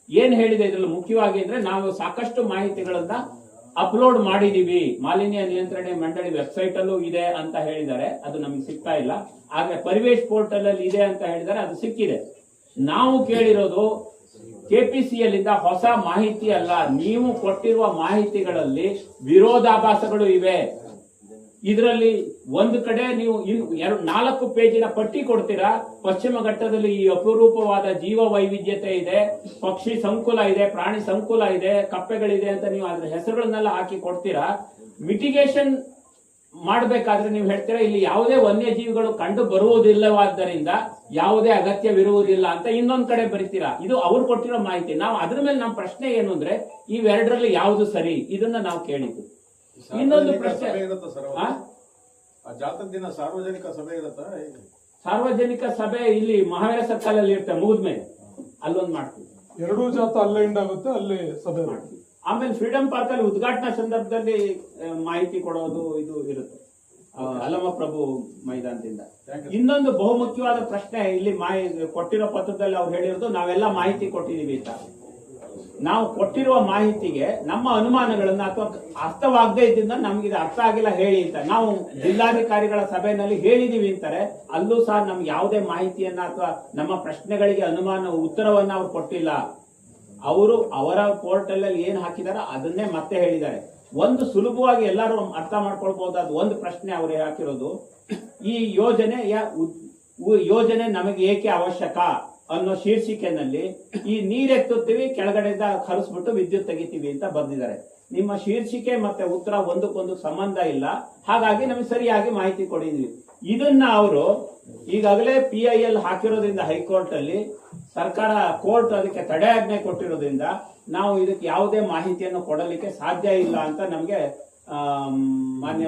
Speaker 4: ಏನ್ ಹೇಳಿದೆ ಇದ್ರಲ್ಲಿ ಮುಖ್ಯವಾಗಿ ಅಂದ್ರೆ, ನಾವು ಸಾಕಷ್ಟು ಮಾಹಿತಿಗಳನ್ನ ಅಪ್ಲೋಡ್ ಮಾಡಿದೀವಿ, ಮಾಲಿನ್ಯ ನಿಯಂತ್ರಣ ಮಂಡಳಿ ವೆಬ್ಸೈಟ್ ಅಲ್ಲೂ ಇದೆ ಅಂತ ಹೇಳಿದ್ದಾರೆ. ಅದು ನಮ್ಗೆ ಸಿಗ್ತಾ ಇಲ್ಲ. ಆದ್ರೆ ಪರಿವೇಶ್ ಪೋರ್ಟಲ್ ಅಲ್ಲಿ ಇದೆ ಅಂತ ಹೇಳಿದ್ದಾರೆ, ಅದು ಸಿಕ್ಕಿದೆ. ನಾವು ಕೇಳಿರೋದು KPCL ಇಂದ ಹೊಸ ಮಾಹಿತಿ ಅಲ್ಲ, ನೀವು ಕೊಟ್ಟಿರುವ ಮಾಹಿತಿಗಳಲ್ಲಿ ವಿರೋಧಾಭಾಸಗಳು ಇವೆ. ಇದರಲ್ಲಿ ಒಂದು ಕಡೆ ನೀವು 4 ಪೇಜಿನ ಪಟ್ಟಿ ಕೊಡ್ತೀರಾ, ಪಶ್ಚಿಮ ಘಟ್ಟದಲ್ಲಿ ಈ ಅಪರೂಪವಾದ ಜೀವ ವೈವಿಧ್ಯತೆ ಇದೆ, ಪಕ್ಷಿ ಸಂಕುಲ ಇದೆ, ಪ್ರಾಣಿ ಸಂಕುಲ ಇದೆ, ಕಪ್ಪೆಗಳಿದೆ ಅಂತ ನೀವು ಅದ್ರ ಹೆಸರುಗಳನ್ನೆಲ್ಲ ಹಾಕಿ ಕೊಡ್ತೀರಾ. ಮಿಟಿಗೇಷನ್ ಮಾಡಬೇಕಾದ್ರೆ ನೀವು ಹೇಳ್ತೀರಾ ಇಲ್ಲಿ ಯಾವುದೇ ವನ್ಯಜೀವಿಗಳು ಕಂಡು ಬರುವುದಿಲ್ಲವಾದ್ದರಿಂದ ಯಾವುದೇ ಅಗತ್ಯವಿರುವುದಿಲ್ಲ ಅಂತ ಇನ್ನೊಂದ್ ಕಡೆ ಬರೀತೀರಾ. ಇದು ಅವ್ರು ಕೊಟ್ಟಿರೋ ಮಾಹಿತಿ. ನಾವು ಅದ್ರ ಮೇಲೆ ನಮ್ಮ ಪ್ರಶ್ನೆ ಏನು ಅಂದ್ರೆ, ಇವೆರಡರಲ್ಲಿ ಯಾವುದು ಸರಿ? ಇದನ್ನ ನಾವು ಕೇಳಿದ್ದು. ಇನ್ನೊಂದು ಪ್ರಶ್ನೆ,
Speaker 5: ಜಾತಕ ದಿನ ಸಾರ್ವಜನಿಕ ಸಭೆ ಇರುತ್ತಾ?
Speaker 4: ಸಾರ್ವಜನಿಕ ಸಭೆ ಇಲ್ಲಿ ಮಹಾವೀರ ಸರ್ಕಲ್ ಅಲ್ಲಿ ಇರ್ತದೆ, ಮುಗಿದ್ಮೇಲೆ ಅಲ್ಲೊಂದು ಮಾಡ್ತೀವಿ.
Speaker 1: ಎರಡೂ ಜಾತ ಅಲ್ಲೇ ಎಂಡ್ ಆಗುತ್ತೆ, ಅಲ್ಲೇ ಸಭೆ ಮಾಡ್ತೀವಿ.
Speaker 4: ಆಮೇಲೆ ಫ್ರೀಡಂ ಪಾರ್ಕ್ ಅಲ್ಲಿ ಉದ್ಘಾಟನಾ ಸಂದರ್ಭದಲ್ಲಿ ಮಾಹಿತಿ ಕೊಡೋದು ಇದು ಇರುತ್ತೆ, ಅಲ್ಲಮ ಪ್ರಭು ಮೈದಾನದಿಂದ. ಇನ್ನೊಂದು ಬಹುಮುಖ್ಯವಾದ ಪ್ರಶ್ನೆ ಇಲ್ಲಿ ಕೊಟ್ಟಿರೋ ಪತ್ರದಲ್ಲಿ ಅವ್ರು ಹೇಳಿರೋದು, ನಾವೆಲ್ಲ ಮಾಹಿತಿ ಕೊಟ್ಟಿದೀವಿ ಅಂತ. ನಾವು ಕೊಟ್ಟಿರುವ ಮಾಹಿತಿಗೆ ನಮ್ಮ ಅನುಮಾನಗಳನ್ನ ಅಥವಾ ಅರ್ಥವಾಗದೇ ಇದ್ದಿಂದ ನಮ್ಗೆ ಇದು ಅರ್ಥ ಆಗಿಲ್ಲ ಹೇಳಿ ಅಂತ ನಾವು ಜಿಲ್ಲಾಧಿಕಾರಿಗಳ ಸಭೆಯಲ್ಲಿ ಹೇಳಿದೀವಿ ಅಂತಾರೆ. ಅಲ್ಲೂ ಸಹ ನಮ್ಗೆ ಯಾವುದೇ ಮಾಹಿತಿಯನ್ನ ಅಥವಾ ನಮ್ಮ ಪ್ರಶ್ನೆಗಳಿಗೆ ಉತ್ತರವನ್ನ ಅವ್ರು ಕೊಟ್ಟಿಲ್ಲ. ಅವರು ಅವರ ಪೋರ್ಟಲ್ ಅಲ್ಲಿ ಏನ್ ಹಾಕಿದಾರೋ ಅದನ್ನೇ ಮತ್ತೆ ಹೇಳಿದ್ದಾರೆ. ಒಂದು ಸುಲಭವಾಗಿ ಎಲ್ಲರೂ ಅರ್ಥ ಮಾಡ್ಕೊಳ್ಬಹುದಾದ ಒಂದು ಪ್ರಶ್ನೆ ಅವರು ಹಾಕಿರೋದು, ಈ ಯೋಜನೆ ನಮಗೆ ಏಕೆ ಅವಶ್ಯಕ ಅನ್ನೋ ಶೀರ್ಷಿಕೆನಲ್ಲಿ ಈ ನೀರೆತ್ತುತ್ತೀವಿ, ಕೆಳಗಡೆಯಿಂದ ಹರಿಸ್ಬಿಟ್ಟು ವಿದ್ಯುತ್ ತೆಗಿತೀವಿ ಅಂತ ಬರ್ದಿದ್ದಾರೆ. ನಿಮ್ಮ ಶೀರ್ಷಿಕೆ ಮತ್ತೆ ಉತ್ತರ ಒಂದಕ್ಕೊಂದು ಸಂಬಂಧ ಇಲ್ಲ, ಹಾಗಾಗಿ ನಮಗೆ ಸರಿಯಾಗಿ ಮಾಹಿತಿ ಕೊಡಿದ್ವಿ. ಇದನ್ನ ಅವರು ಈಗಾಗಲೇ PIL ಹಾಕಿರೋದ್ರಿಂದ ಹೈಕೋರ್ಟ್ ಅಲ್ಲಿ ಸರ್ಕಾರ ಕೋರ್ಟ್ ಅದಕ್ಕೆ ತಡೆಯಾಜ್ಞೆ ಕೊಟ್ಟಿರೋದ್ರಿಂದ ನಾವು ಇದಕ್ಕೆ ಯಾವುದೇ ಮಾಹಿತಿಯನ್ನು ಕೊಡಲಿಕ್ಕೆ ಸಾಧ್ಯ ಇಲ್ಲ ಅಂತ ನಮಗೆ ಮಾನ್ಯ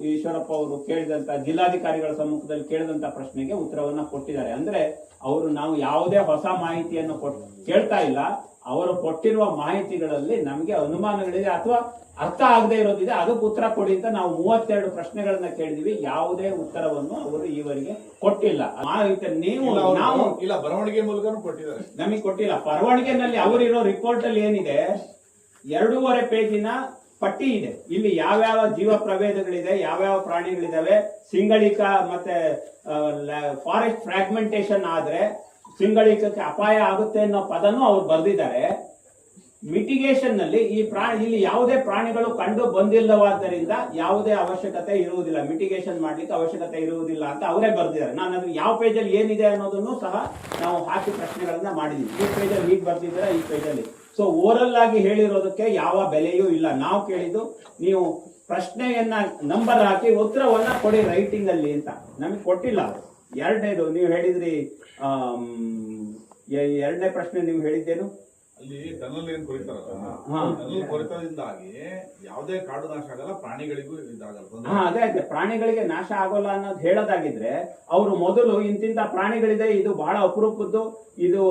Speaker 4: ಈಶ್ವರಪ್ಪ ಅವರು ಕೇಳಿದಂತ ಜಿಲ್ಲಾಧಿಕಾರಿಗಳ ಸಮ್ಮುಖದಲ್ಲಿ ಕೇಳಿದಂತ ಪ್ರಶ್ನೆಗೆ ಉತ್ತರವನ್ನ ಕೊಟ್ಟಿದ್ದಾರೆ. ಅಂದ್ರೆ ಅವರು ನಾವು ಯಾವುದೇ ಹೊಸ ಮಾಹಿತಿಯನ್ನು ಕೇಳ್ತಾ ಇಲ್ಲ, ಅವರು ಕೊಟ್ಟಿರುವ ಮಾಹಿತಿಗಳಲ್ಲಿ ನಮಗೆ ಅನುಮಾನಗಳಿದೆ ಅಥವಾ ಅರ್ಥ ಆಗದೆ ಇರೋದಿದೆ, ಅದಕ್ಕೆ ಉತ್ತರ ಕೊಡಿ ಅಂತ ನಾವು 32 ಪ್ರಶ್ನೆಗಳನ್ನ ಕೇಳಿದ್ವಿ. ಯಾವುದೇ ಉತ್ತರವನ್ನು ಅವರು ಈವರೆಗೆ ಕೊಟ್ಟಿಲ್ಲ. ನಾವು
Speaker 5: ಇಲ್ಲ, ಬರವಣಿಗೆ ಮೂಲಕನೂ ಕೊಟ್ಟಿದ್ದಾರೆ,
Speaker 4: ನಮಗೆ ಕೊಟ್ಟಿಲ್ಲ. ಬರವಣಿಗೆನಲ್ಲಿ ಅವರಿರೋ ರಿಪೋರ್ಟ್ ಅಲ್ಲಿ ಏನಿದೆ, 2.5 ಪೇಜಿನ ಪಟ್ಟಿ ಇದೆ. ಇಲ್ಲಿ ಯಾವ್ಯಾವ ಜೀವ ಪ್ರಭೇದಗಳಿದೆ, ಯಾವ್ಯಾವ ಪ್ರಾಣಿಗಳಿದಾವೆ, ಸಿಂಗಳಿಕ ಮತ್ತೆ ಫಾರೆಸ್ಟ್ ಫ್ರಾಗ್ಮೆಂಟೇಶನ್ ಆದ್ರೆ ಸಿಂಗಳಿಕಕ್ಕೆ ಅಪಾಯ ಆಗುತ್ತೆ ಅನ್ನೋ ಪದನೂ ಅವ್ರು ಬರೆದಿದ್ದಾರೆ. ಮಿಟಿಗೇಷನ್ ನಲ್ಲಿ ಇಲ್ಲಿ ಯಾವುದೇ ಪ್ರಾಣಿಗಳು ಕಂಡು ಬಂದಿಲ್ಲವಾದ್ದರಿಂದ ಯಾವುದೇ ಅವಶ್ಯಕತೆ ಇರುವುದಿಲ್ಲ, ಮಿಟಿಗೇಷನ್ ಮಾಡ್ಲಿಕ್ಕೆ ಅವಶ್ಯಕತೆ ಇರುವುದಿಲ್ಲ ಅಂತ ಅವರೇ ಬರೆದಿದ್ದಾರೆ. ನಾನು ಅದ್ರ ಯಾವ ಪೇಜಲ್ಲಿ ಏನಿದೆ ಅನ್ನೋದನ್ನು ಸಹ ನಾವು ಹಾಕಿ ಪ್ರಶ್ನೆಗಳನ್ನ ಮಾಡಿದೀವಿ. ಈ ಪೇಜಲ್ಲಿ ಹೀಗೆ ಬರ್ದಿದ್ದಾರೆ, ಈ ಪೇಜಲ್ಲಿ. ಸೊ ಓರಲ್ ಆಗಿ ಹೇಳಿರೋದಕ್ಕೆ ಯಾವ ಬೆಲೆಯೂ ಇಲ್ಲ. ನಾವು ಕೇಳಿದ್ದು ನೀವು ಪ್ರಶ್ನೆಯನ್ನ ನಂಬರ್ ಹಾಕಿ ಉತ್ತರವನ್ನ ಕೊಡಿ ರೈಟಿಂಗ್ ಅಲ್ಲಿ ಅಂತ. ನಮಗೆ ಕೊಟ್ಟಿಲ್ಲ ಅವರು. ಎರಡನೇದು ನೀವು ಹೇಳಿದ್ರಿ, ಎರಡನೇ ಪ್ರಶ್ನೆ ನೀವು ಹೇಳಿದ್ದೇನು,
Speaker 5: ಅಲ್ಲಿ ಟನಲ್ ಏನ್ ಕೊರಿತಾರಲ್ಲ, ಟನಲ್ ಕೊರಿತದಿಂದಾಗಿ ಯಾವುದೇ ಕಾಡು ನಾಶ ಆಗಲ್ಲ, ಪ್ರಾಣಿಗಳಿಗೂ ಇದಾಗಲ್ಲ.
Speaker 4: ಅದೇ ಪ್ರಾಣಿಗಳಿಗೆ ನಾಶ ಆಗೋಲ್ಲ ಅನ್ನೋದು ಹೇಳೋದಾಗಿದ್ರೆ ಅವರು ಮೊದಲು ಇಂತಿಂತ ಪ್ರಾಣಿಗಳಿದೆ, ಇದು ಬಹಳ ಅಪರೂಪದ್ದು, ಇದು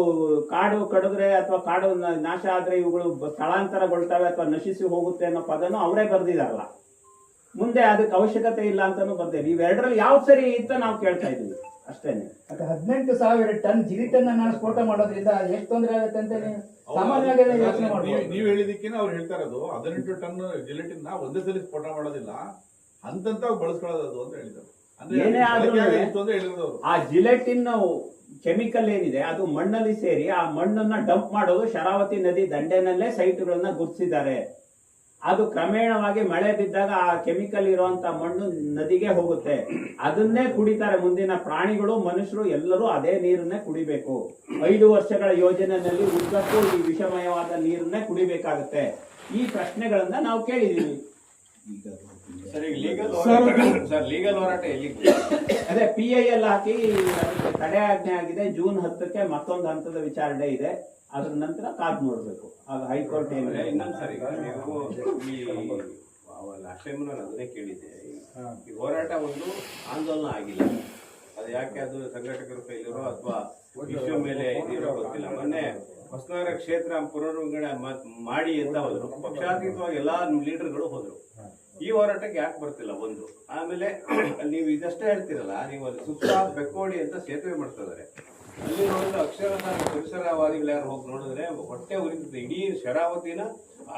Speaker 4: ಕಾಡು ಕಡಿದ್ರೆ ಅಥವಾ ಕಾಡು ನಾಶ ಆದ್ರೆ ಇವುಗಳು ಸ್ಥಳಾಂತರಗೊಳ್ತವೆ ಅಥವಾ ನಶಿಸಿ ಹೋಗುತ್ತೆ ಅನ್ನೋ ಪದನು ಅವರೇ ಬರ್ದಿದಾರಲ್ಲ. ಮುಂದೆ ಅದಕ್ಕೆ ಅವಶ್ಯಕತೆ ಇಲ್ಲ ಅಂತಾನು ಬರ್ದೇನೆ. ಇವೆರಡರಲ್ಲಿ ಯಾವ್ದು ಸರಿ ಅಂತ ನಾವು ಕೇಳ್ತಾ ಇದೀವಿ ಅಷ್ಟೇನೆ.
Speaker 3: 18,000 ಟನ್ ಜಿಲಿಟನ್ನ ಸ್ಫೋಟ ಮಾಡೋದ್ರಿಂದ ಎಷ್ಟು ತೊಂದರೆ ಆಗುತ್ತೆ ಅಂತ ಸಾಮಾನ್ಯವಾಗಿ ಯೋಚನೆ ಮಾಡ್ಬೋದು.
Speaker 5: ನೀವ್ ಹೇಳಿದಕ್ಕಿನ ಅವ್ರು ಹೇಳ್ತಾ ಇರೋದು 18 ಟನ್ ಜಿಲೆಟಿನ್ ಒಂದೇ ಸಲ ಸ್ಫೋಟ ಮಾಡೋದಿಲ್ಲ, ಅಂತಂತ ಬಳಸ್ಕೊಳ್ಳೋದು ಅಂತ ಹೇಳಿದ್ದಾರೆ.
Speaker 4: ಆ ಜಿಲೆಟಿನ್ ಕೆಮಿಕಲ್ ಏನಿದೆ ಅದು ಮಣ್ಣಲ್ಲಿ ಸೇರಿ ಆ ಮಣ್ಣನ್ನ ಡಂಪ್ ಮಾಡೋದು ಶರಾವತಿ ನದಿ ದಂಡೆನಲ್ಲೇ ಸೈಟ್ಗಳನ್ನ ಗುರುತಿಸಿದ್ದಾರೆ. ಅದು ಕ್ರಮೇಣವಾಗಿ ಮಳೆ ಬಿದ್ದಾಗ ಆ ಕೆಮಿಕಲ್ ಇರುವಂತ ಮಣ್ಣು ನದಿಗೆ ಹೋಗುತ್ತೆ, ಅದನ್ನೇ ಕುಡಿತಾರೆ ಮುಂದಿನ ಪ್ರಾಣಿಗಳು, ಮನುಷ್ಯರು ಎಲ್ಲರೂ ಅದೇ ನೀರನ್ನೇ ಕುಡಿಬೇಕು. 5 ವರ್ಷಗಳ ಯೋಜನೆಯಲ್ಲಿ ಉದ್ದಕ್ಕೂ ಈ ವಿಷಮಯವಾದ ನೀರನ್ನೇ ಕುಡಿಬೇಕಾಗುತ್ತೆ. ಈ ಪ್ರಶ್ನೆಗಳನ್ನ ನಾವು ಕೇಳಿದೀವಿ.
Speaker 6: ಲೀಗಲ್ ಹೋರಾಟ ಎಲ್ಲಿ?
Speaker 4: ಅದೇ PIL ಹಾಕಿ ಅದಕ್ಕೆ ತಡೆ ಆಜ್ಞೆ ಆಗಿದೆ. ಜೂನ್ 10ಕ್ಕೆ ಮತ್ತೊಂದು ಹಂತದ ವಿಚಾರಣೆ ಇದೆ. ಅದ್ರ ನಂತರ ಕಾದ್ ನೋಡ್ಬೇಕು ಆಗ ಹೈಕೋರ್ಟ್ ಏನಿದೆ.
Speaker 6: ಇನ್ನೊಂದ್ಸರಿ ನೀವು ಲಾಸ್ಟ್ ಟೈಮ್ ನಾನು ಅದನ್ನೇ ಕೇಳಿದ್ದೆ, ಈ ಹೋರಾಟ ಒಂದು ಆಂದೋಲನ ಆಗಿಲ್ಲ, ಅದು ಯಾಕೆ ಅದು ಸಂಘಟಕರ ಕೈಲಿರೋ ಅಥವಾ ಇಶ್ಯೂ ಮೇಲೆ ಇದಿರೋ ಗೊತ್ತಿಲ್ಲ. ಮೊನ್ನೆ ಹೊಸನಗರ ಕ್ಷೇತ್ರ ಪುನರ್ವಿಂಗಡಣೆ ಮಾಡಿ ಅಂತ ಹೋದ್ರು, ಪಕ್ಷಾತೀತವಾಗಿ ಎಲ್ಲಾ ಲೀಡರ್ಗಳು ಹೋದ್ರು. ಈ ಹೋರಾಟಕ್ಕೆ ಯಾಕೆ ಬರ್ತಿಲ್ಲ ಒಂದು? ಆಮೇಲೆ ನೀವು ಇದಷ್ಟೇ ಹೇಳ್ತಿರಲ್ಲ, ನೀವು ಅಲ್ಲಿ ಸುತ್ತ ಬೆಕ್ಕೋಡಿ ಅಂತ ಸೇತುವೆ ಮಾಡ್ತಾ ಇದಾರೆ, ಅಲ್ಲಿ ನೋಡಿದ್ರೆ ಅಕ್ಷರಶಃ ಪರಿಸರವಾದಿಗಳು ಯಾರು ಹೋಗಿ ನೋಡಿದ್ರೆ ಹೊಟ್ಟೆ ಉರಿತದೆ. ಇಡೀ ಶರಾವತಿನ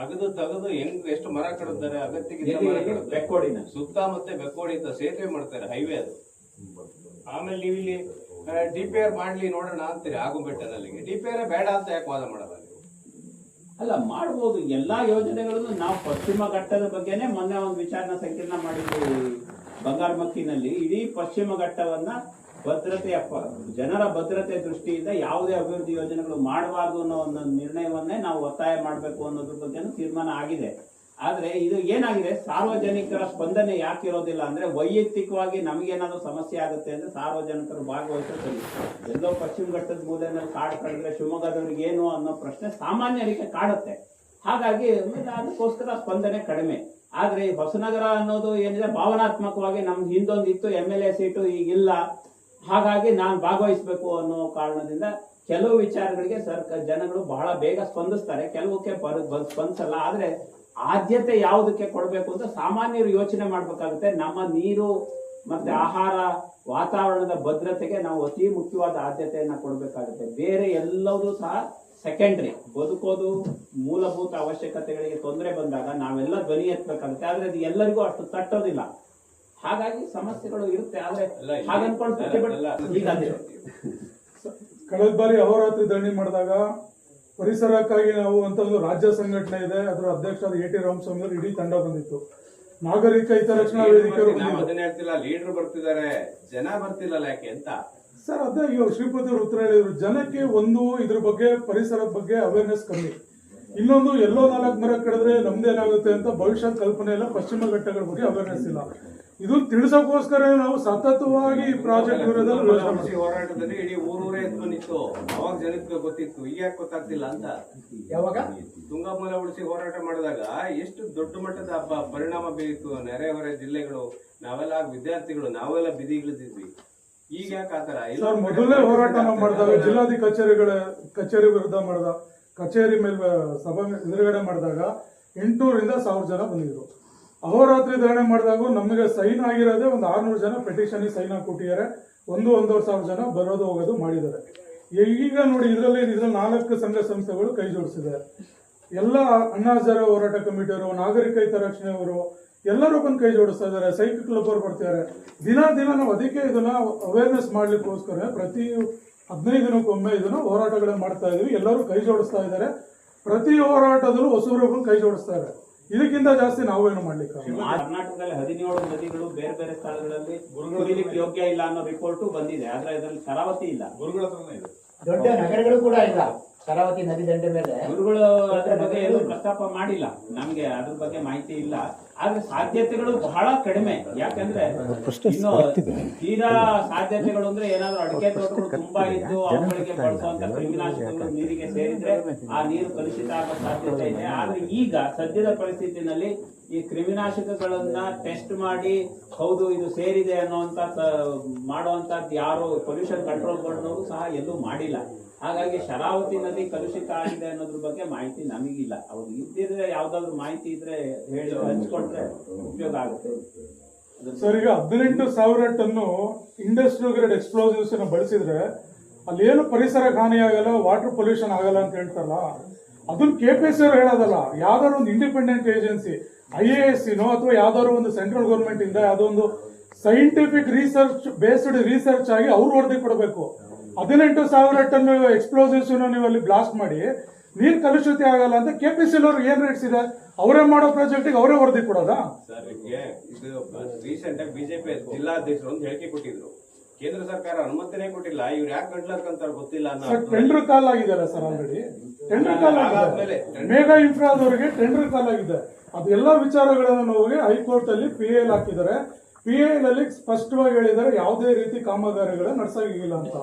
Speaker 6: ಅಗದು ತೆಗೆದು ಎಷ್ಟು ಮರ ಕಡಿದ್ದಾರೆ, ಅಗತ್ಯಕ್ಕಿಂತ ಮರ ಕಡಿದ್ರೆ ಸುತ್ತ ಮತ್ತೆ ಬೆಕ್ಕೋಡಿ ಅಂತ ಸೇತುವೆ ಮಾಡ್ತಾರೆ, ಹೈವೇ ಅದು. ಆಮೇಲೆ ನೀವು ಇಲ್ಲಿ DPR ಮಾಡ್ಲಿ ನೋಡೋಣ ಅಂತೀರಿ ಆಗುಂಬೆಟ್ಟನಲ್ಲಿಗೆ. DPR ಬೇಡ ಅಂತ ಯಾಕೆ ವಾದ ಮಾಡಲ್ಲ ನೀವು?
Speaker 4: ಅಲ್ಲ, ಮಾಡ್ಬೋದು. ಎಲ್ಲಾ ಯೋಜನೆಗಳನ್ನು ನಾವು ಪಶ್ಚಿಮ ಘಟ್ಟದ ಬಗ್ಗೆನೆ ಮೊನ್ನೆ ಒಂದು ವಿಚಾರಣಾ ಸಂಕಿರಣ ಮಾಡಿದ್ವಿ ಬಂಗಾರಮಕ್ಕಿನಲ್ಲಿ. ಇಡೀ ಪಶ್ಚಿಮ ಘಟ್ಟವನ್ನ ಭದ್ರತೆಯ ಜನರ ಭದ್ರತೆ ದೃಷ್ಟಿಯಿಂದ ಯಾವುದೇ ಅಭಿವೃದ್ಧಿ ಯೋಜನೆಗಳು ಮಾಡಬಾರ್ದು ಅನ್ನೋ ಒಂದು ನಿರ್ಣಯವನ್ನೇ ನಾವು ಒತ್ತಾಯ ಮಾಡಬೇಕು ಅನ್ನೋದ್ರ ಬಗ್ಗೆ ತೀರ್ಮಾನ ಆಗಿದೆ. ಆದ್ರೆ ಇದು ಏನಾಗಿದೆ, ಸಾರ್ವಜನಿಕರ ಸ್ಪಂದನೆ ಯಾಕೆ ಇರೋದಿಲ್ಲ ಅಂದ್ರೆ, ವೈಯಕ್ತಿಕವಾಗಿ ನಮಗೇನಾದ್ರೂ ಸಮಸ್ಯೆ ಆಗುತ್ತೆ ಅಂದ್ರೆ ಸಾರ್ವಜನಿಕರು ಭಾಗವಹಿಸೋದು. ಎಲ್ಲೋ ಪಶ್ಚಿಮ ಘಟ್ಟದ ಮೂಲೆಯಲ್ಲಿ ಕಾಡು ಕಳೆದ್ರೆ ಶಿವಮೊಗ್ಗದವ್ರಿಗೆ ಏನು ಅನ್ನೋ ಪ್ರಶ್ನೆ ಸಾಮಾನ್ಯರಿಗೆ ಕಾಡುತ್ತೆ. ಹಾಗಾಗಿ ಅದಕ್ಕೋಸ್ಕರ ಸ್ಪಂದನೆ ಕಡಿಮೆ. ಆದ್ರೆ ಈ ಹೊಸನಗರ ಅನ್ನೋದು ಏನಿದೆ ಭಾವನಾತ್ಮಕವಾಗಿ ನಮ್ದು ಹಿಂದೊಂದಿತ್ತು MLA ಸೀಟು ಈಗಿಲ್ಲ, ಹಾಗಾಗಿ ನಾನು ಭಾಗವಹಿಸಬೇಕು ಅನ್ನೋ ಕಾರಣದಿಂದ ಕೆಲವು ವಿಚಾರಗಳಿಗೆ ಜನಗಳು ಬಹಳ ಬೇಗ ಸ್ಪಂದಿಸ್ತಾರೆ, ಕೆಲವಕ್ಕೆ ಸ್ಪಂದಿಸಲ್ಲ. ಆದ್ರೆ ಆದ್ಯತೆ ಯಾವುದಕ್ಕೆ ಕೊಡಬೇಕು ಅಂತ ಸಾಮಾನ್ಯರು ಯೋಚನೆ ಮಾಡ್ಬೇಕಾಗುತ್ತೆ. ನಮ್ಮ ನೀರು ಮತ್ತೆ ಆಹಾರ, ವಾತಾವರಣದ ಭದ್ರತೆಗೆ ನಾವು ಅತಿ ಮುಖ್ಯವಾದ ಆದ್ಯತೆಯನ್ನ ಕೊಡಬೇಕಾಗುತ್ತೆ. ಬೇರೆ ಎಲ್ಲವೂ ಸಹ ಸೆಕೆಂಡ್ರಿ. ಬದುಕೋದು, ಮೂಲಭೂತ ಅವಶ್ಯಕತೆಗಳಿಗೆ ತೊಂದರೆ ಬಂದಾಗ ನಾವೆಲ್ಲ ಧ್ವನಿ ಎತ್ತಬೇಕಾಗುತ್ತೆ. ಆದ್ರೆ ಅದು ಎಲ್ಲರಿಗೂ ಅಷ್ಟು ತಟ್ಟೋದಿಲ್ಲ, ಹಾಗಾಗಿ ಸಮಸ್ಯೆಗಳು ಇರುತ್ತೆ. ಆದ್ರೆ ಹಾಗನ್ಕೊಂಡು
Speaker 1: ಕಳೆದ ಬಾರಿ ಅಹೋರಾತ್ರಿ ಧರಣಿ ಮಾಡಿದಾಗ ಪರಿಸರಕ್ಕಾಗಿ ನಾವು ಅಂತ ಒಂದು ರಾಜ್ಯ ಸಂಘಟನೆ ಇದೆ, ಅದರ ಅಧ್ಯಕ್ಷ AT ರಾಮಸ್ವಾಮಿ ಅವರು ಇಡೀ ತಂಡ ಬಂದಿತ್ತು. ನಾಗರಿಕ ಹಿತರಕ್ಷಣಾ ವೇದಿಕೆಯವರು
Speaker 6: ಅದನ್ನ ಹೇಳ್ತಿಲ್ಲ, ಲೀಡರ್ ಬರ್ತಿದ್ದಾರೆ, ಜನ ಬರ್ತಿಲ್ಲ ಯಾಕೆ ಅಂತ
Speaker 1: ಸರ್. ಅದೇ ಶ್ರೀಪತಿ ಅವರು ಉತ್ತರ ಹೇಳಿದ್ರು, ಜನಕ್ಕೆ ಒಂದು ಇದ್ರ ಬಗ್ಗೆ ಪರಿಸರದ ಬಗ್ಗೆ ಅವೇರ್ನೆಸ್ ಕಮ್ಮಿ, ಇನ್ನೊಂದು ಎಲ್ಲೋ 4 ಮರ ಕಡಿದ್ರೆ ನಮ್ದೇನಾಗುತ್ತೆ ಅಂತ ಭವಿಷ್ಯದ ಕಲ್ಪನೆ ಇಲ್ಲ, ಪಶ್ಚಿಮ ಘಟ್ಟಗಳ ಬಗ್ಗೆ ಅವೇರ್ನೆಸ್ ಇಲ್ಲ. ಇದು ತಿಳಿಸೋಕೋಸ್ಕರ ನಾವು ಸತತವಾಗಿ ಈ ಪ್ರಾಜೆಕ್ಟ್ ವಿರೋಧದಲ್ಲಿ
Speaker 6: ಹೋರಾಟದಲ್ಲಿ ಇಡೀ ಊರೂರೇ ಎದ್ದು ಬಂದಿತ್ತು. ಅವಾಗ ಜನಕ್ಕೆ ಗೊತ್ತಿತ್ತು, ಈಗ ಯಾಕೆ ಗೊತ್ತಾಗ್ತಿಲ್ಲ ಅಂತ.
Speaker 3: ಯಾವಾಗ
Speaker 6: ತುಂಗಾ ಮೂಲ ಉಳಿಸಿ ಹೋರಾಟ ಮಾಡಿದಾಗ ಎಷ್ಟು ದೊಡ್ಡ ಮಟ್ಟದ ಪರಿಣಾಮ ಬೀರಿತ್ತು ನೆರೆಹೊರೆ ಜಿಲ್ಲೆಗಳು, ನಾವೆಲ್ಲ ವಿದ್ಯಾರ್ಥಿಗಳು ನಾವೆಲ್ಲ ಬಿದಿಗಿಳಿದಿದ್ವಿ. ಈಗ ಯಾಕೆ ಆತರ
Speaker 1: ಮೊದಲನೇ ಹೋರಾಟ ನಾವು ಮಾಡಿದಾಗ ಕಚೇರಿ ವಿರುದ್ಧ ಮಾಡಿದ, ಕಚೇರಿ ಮೇಲೆ ಸಭಾ ಎದುರುಗಡೆ ಮಾಡಿದಾಗ 800 ರಿಂದ 1000 ಜನ ಬಂದಿದ್ರು. ಅಹೋರಾತ್ರಿ ಧರಣಿ ಮಾಡಿದಾಗ ನಮಗೆ ಸೈನ್ ಆಗಿರೋದೇ ಒಂದು 600 ಜನ ಪೆಟಿಷನ್ ಸೈನ್ ಹಾಕಿ ಕೊಟ್ಟಿದ್ದಾರೆ. 1-1.5 ಜನ ಬರೋದು ಹೋಗೋದು ಮಾಡಿದ್ದಾರೆ. ಈಗ ನೋಡಿ ಇದರಲ್ಲಿ 4 ಸಂಘ ಸಂಸ್ಥೆಗಳು ಕೈ ಜೋಡಿಸಿದ್ದಾರೆ. ಎಲ್ಲ ಅಣ್ಣಾ ಹಜಾರೆ ಹೋರಾಟ ಕಮಿಟಿಯವರು, ನಾಗರಿಕ ಹಿತರಕ್ಷಣೆಯವರು ಎಲ್ಲರೂ ಬಂದು ಕೈ ಜೋಡಿಸ್ತಾ ಇದ್ದಾರೆ. ಸೈಕಲ್ ಕ್ಲಬ್ ಅವರು ಬರ್ತಿದ್ದಾರೆ. ದಿನ ನಾವು ಅದಕ್ಕೆ ಇದನ್ನ ಅವೇರ್ನೆಸ್ ಮಾಡ್ಲಿಕ್ಕೋಸ್ಕರ ಪ್ರತಿ 15 ದಿನಕ್ಕೊಮ್ಮೆ ಇದನ್ನ ಹೋರಾಟಗಳನ್ನ ಮಾಡ್ತಾ ಇದೀವಿ. ಎಲ್ಲರೂ ಕೈ ಜೋಡಿಸ್ತಾ ಇದ್ದಾರೆ. ಪ್ರತಿ ಹೋರಾಟದಲ್ಲೂ ಹೊಸಬ್ರು ಕೈ ಜೋಡಿಸ್ತಾ ಇದ್ದಾರೆ. ಇದಕ್ಕಿಂತ ಜಾಸ್ತಿ ನಾವೇನು ಮಾಡ್ಲಿಕ್ಕೆ
Speaker 4: ಕರ್ನಾಟಕದಲ್ಲಿ 17 ನದಿಗಳು ಬೇರೆ ಬೇರೆ ಸ್ಥಳಗಳಲ್ಲಿ ಕುಡಿಲಿಕ್ಕೆ ಯೋಗ್ಯ ಇಲ್ಲ ಅನ್ನೋ ರಿಪೋರ್ಟ್ ಬಂದಿದೆ. ಆದ್ರೆ ಇದರಲ್ಲಿ ಶರಾವತಿ ಇಲ್ಲ.
Speaker 5: ಗುರುಗಳ ಹತ್ರನೇ ಇದೆ.
Speaker 3: ದೊಡ್ಡ ನಗರಗಳು ಕೂಡ ಇಲ್ಲ ಶರಾವತಿ ನದಿ ದಂಡೆ ಮೇಲೆ.
Speaker 4: ಗುರುಗಳು ಅದ್ರ ಬಗ್ಗೆ ಏನು ಪ್ರಸ್ತಾಪ ಮಾಡಿಲ್ಲ, ನಮ್ಗೆ ಅದ್ರ ಬಗ್ಗೆ ಮಾಹಿತಿ ಇಲ್ಲ. ಆದ್ರೆ ಸಾಧ್ಯತೆಗಳು ಬಹಳ ಕಡಿಮೆ. ಯಾಕಂದ್ರೆ ಇನ್ನು ತೀರಾ ಸಾಧ್ಯತೆಗಳು ಅಂದ್ರೆ ಏನಾದ್ರು ಅಡಿಕೆ ತೋಟಗಳು ತುಂಬಾ ಇದ್ದು ಅವುಗಳಿಗೆ ಬಳಸುವಂತ ಕ್ರಿಮಿನಾಶಕಗಳು ನೀರಿಗೆ ಸೇರಿದ್ರೆ ಆ ನೀರು ಕಲುಷಿತ ಆಗೋ ಸಾಧ್ಯತೆ ಇದೆ. ಆದ್ರೆ ಈಗ ಸದ್ಯದ ಪರಿಸ್ಥಿತಿನಲ್ಲಿ ಈ ಕ್ರಿಮಿನಾಶಕಗಳನ್ನ ಟೆಸ್ಟ್ ಮಾಡಿ ಹೌದು ಇದು ಸೇರಿದೆ ಅನ್ನೋಂತ ಮಾಡುವಂತದ್ದು ಯಾರು ಪೊಲ್ಯೂಷನ್ ಕಂಟ್ರೋಲ್ ಬೋರ್ಡ್ನವರು ಸಹ ಎಲ್ಲೂ ಮಾಡಿಲ್ಲ. ಹಾಗಾಗಿ ಶರಾವತಿ ನದಿ ಕಲುಷಿತ ಆಗಿದೆ ಅನ್ನೋದ್ರ ಬಗ್ಗೆ ಮಾಹಿತಿ ನಮಗಿಲ್ಲ. ಅವ್ರು ಇದ್ದಿದ್ರೆ ಯಾವ್ದಾದ್ರು ಮಾಹಿತಿ ಇದ್ರೆ ಹೇಳಿ ಹಂಚ್ಕೊಂಡ್ರೆ ಉಪಯೋಗ ಆಗುತ್ತೆ.
Speaker 1: ಸರ್, ಈಗ 18,000 ಟನ್ನು ಇಂಡಸ್ಟ್ರಿಯಲ್ ಗ್ರೇಡ್ ಎಕ್ಸ್ಪ್ಲೋಸಿವ್ಸ್ ಬಳಸಿದ್ರೆ ಅಲ್ಲೇನು ಪರಿಸರ ಹಾನಿ ಆಗಲ್ಲ, ವಾಟರ್ ಪೊಲ್ಯೂಷನ್ ಆಗಲ್ಲ ಅಂತ ಹೇಳ್ತಾರಲ್ಲ, ಅದನ್ನ KPSC ಅವರು ಹೇಳೋದಲ್ಲ. ಯಾವ್ದಾದ್ರು ಒಂದು ಇಂಡಿಪೆಂಡೆಂಟ್ ಏಜೆನ್ಸಿ IASCನೋ ಅಥವಾ ಯಾವ್ದಾದ್ರು ಒಂದು ಸೆಂಟ್ರಲ್ ಗೌರ್ಮೆಂಟ್ ಇಂದ ಯಾವುದೋ ಒಂದು ಸೈಂಟಿಫಿಕ್ ರಿಸರ್ಚ್ ಬೇಸ್ಡ್ ರಿಸರ್ಚ್ ಆಗಿ ಅವ್ರು ವರದಿ ಕೊಡಬೇಕು. 18,000 ಟನ್ ಎಕ್ಸ್ಪ್ಲೋಸಿವ್ಸ್ ನೀವು ಅಲ್ಲಿ ಬ್ಲಾಸ್ಟ್ ಮಾಡಿ ನೀರ್ ಕಲುಷಿತ ಆಗಲ್ಲ ಅಂತ KPSC ಅವ್ರಿಗೆ ಏನ್ ರೇಟ್ಸ್ ಇದೆ? ಅವರೇ ಮಾಡೋ ಪ್ರಾಜೆಕ್ಟ್ ಅವರೇ ವರದಿ ಕೊಡೋದಾ?
Speaker 6: ಸರ್, ಇದು ರೀಸೆಂಟ್ ಆಗಿ ಬಿಜೆಪಿ ಜಿಲ್ಲಾಧ್ಯಕ್ಷರು ಒಂದು ಹೇಳಿಕೆ ಕೊಟ್ಟಿದ್ರು. ಕೇಂದ್ರ ಸರ್ಕಾರ ಅನುಮತಿನೇ ಕೊಟ್ಟಿಲ್ಲ, ಇವ್ರು ಯಾಕೆ ಗಂಟ್ಲಾರ್ಕಂತಾರ ಗೊತ್ತಿಲ್ಲ ಅನ್ನೋ
Speaker 1: ಟೆಂಡರ್ ಕಾಲ್ ಆಗಿದೆಯಲ್ಲ ಸರ್, ಆಲ್ರೆಡಿ ಟೆಂಡರ್ ಕಾಲ್ ಆಗಿದೆ. ಮೇಘಾ ಇನ್ಫ್ರಾದವರಿಗೆ ಟೆಂಡರ್ ಕಾಲ್ ಆಗಿದೆ. ಅದೆಲ್ಲ ವಿಚಾರಗಳನ್ನು ಹೋಗಿ ಹೈಕೋರ್ಟ್ ಅಲ್ಲಿ PIL ಹಾಕಿದ್ದಾರೆ. PIL ಅಲ್ಲಿ ಸ್ಪಷ್ಟವಾಗಿ ಹೇಳಿದ್ದಾರೆ ಯಾವುದೇ ರೀತಿ ಕಾಮಗಾರಿಗಳ ನಡೆಸಾಗಿಲ್ಲ ಅಂತ.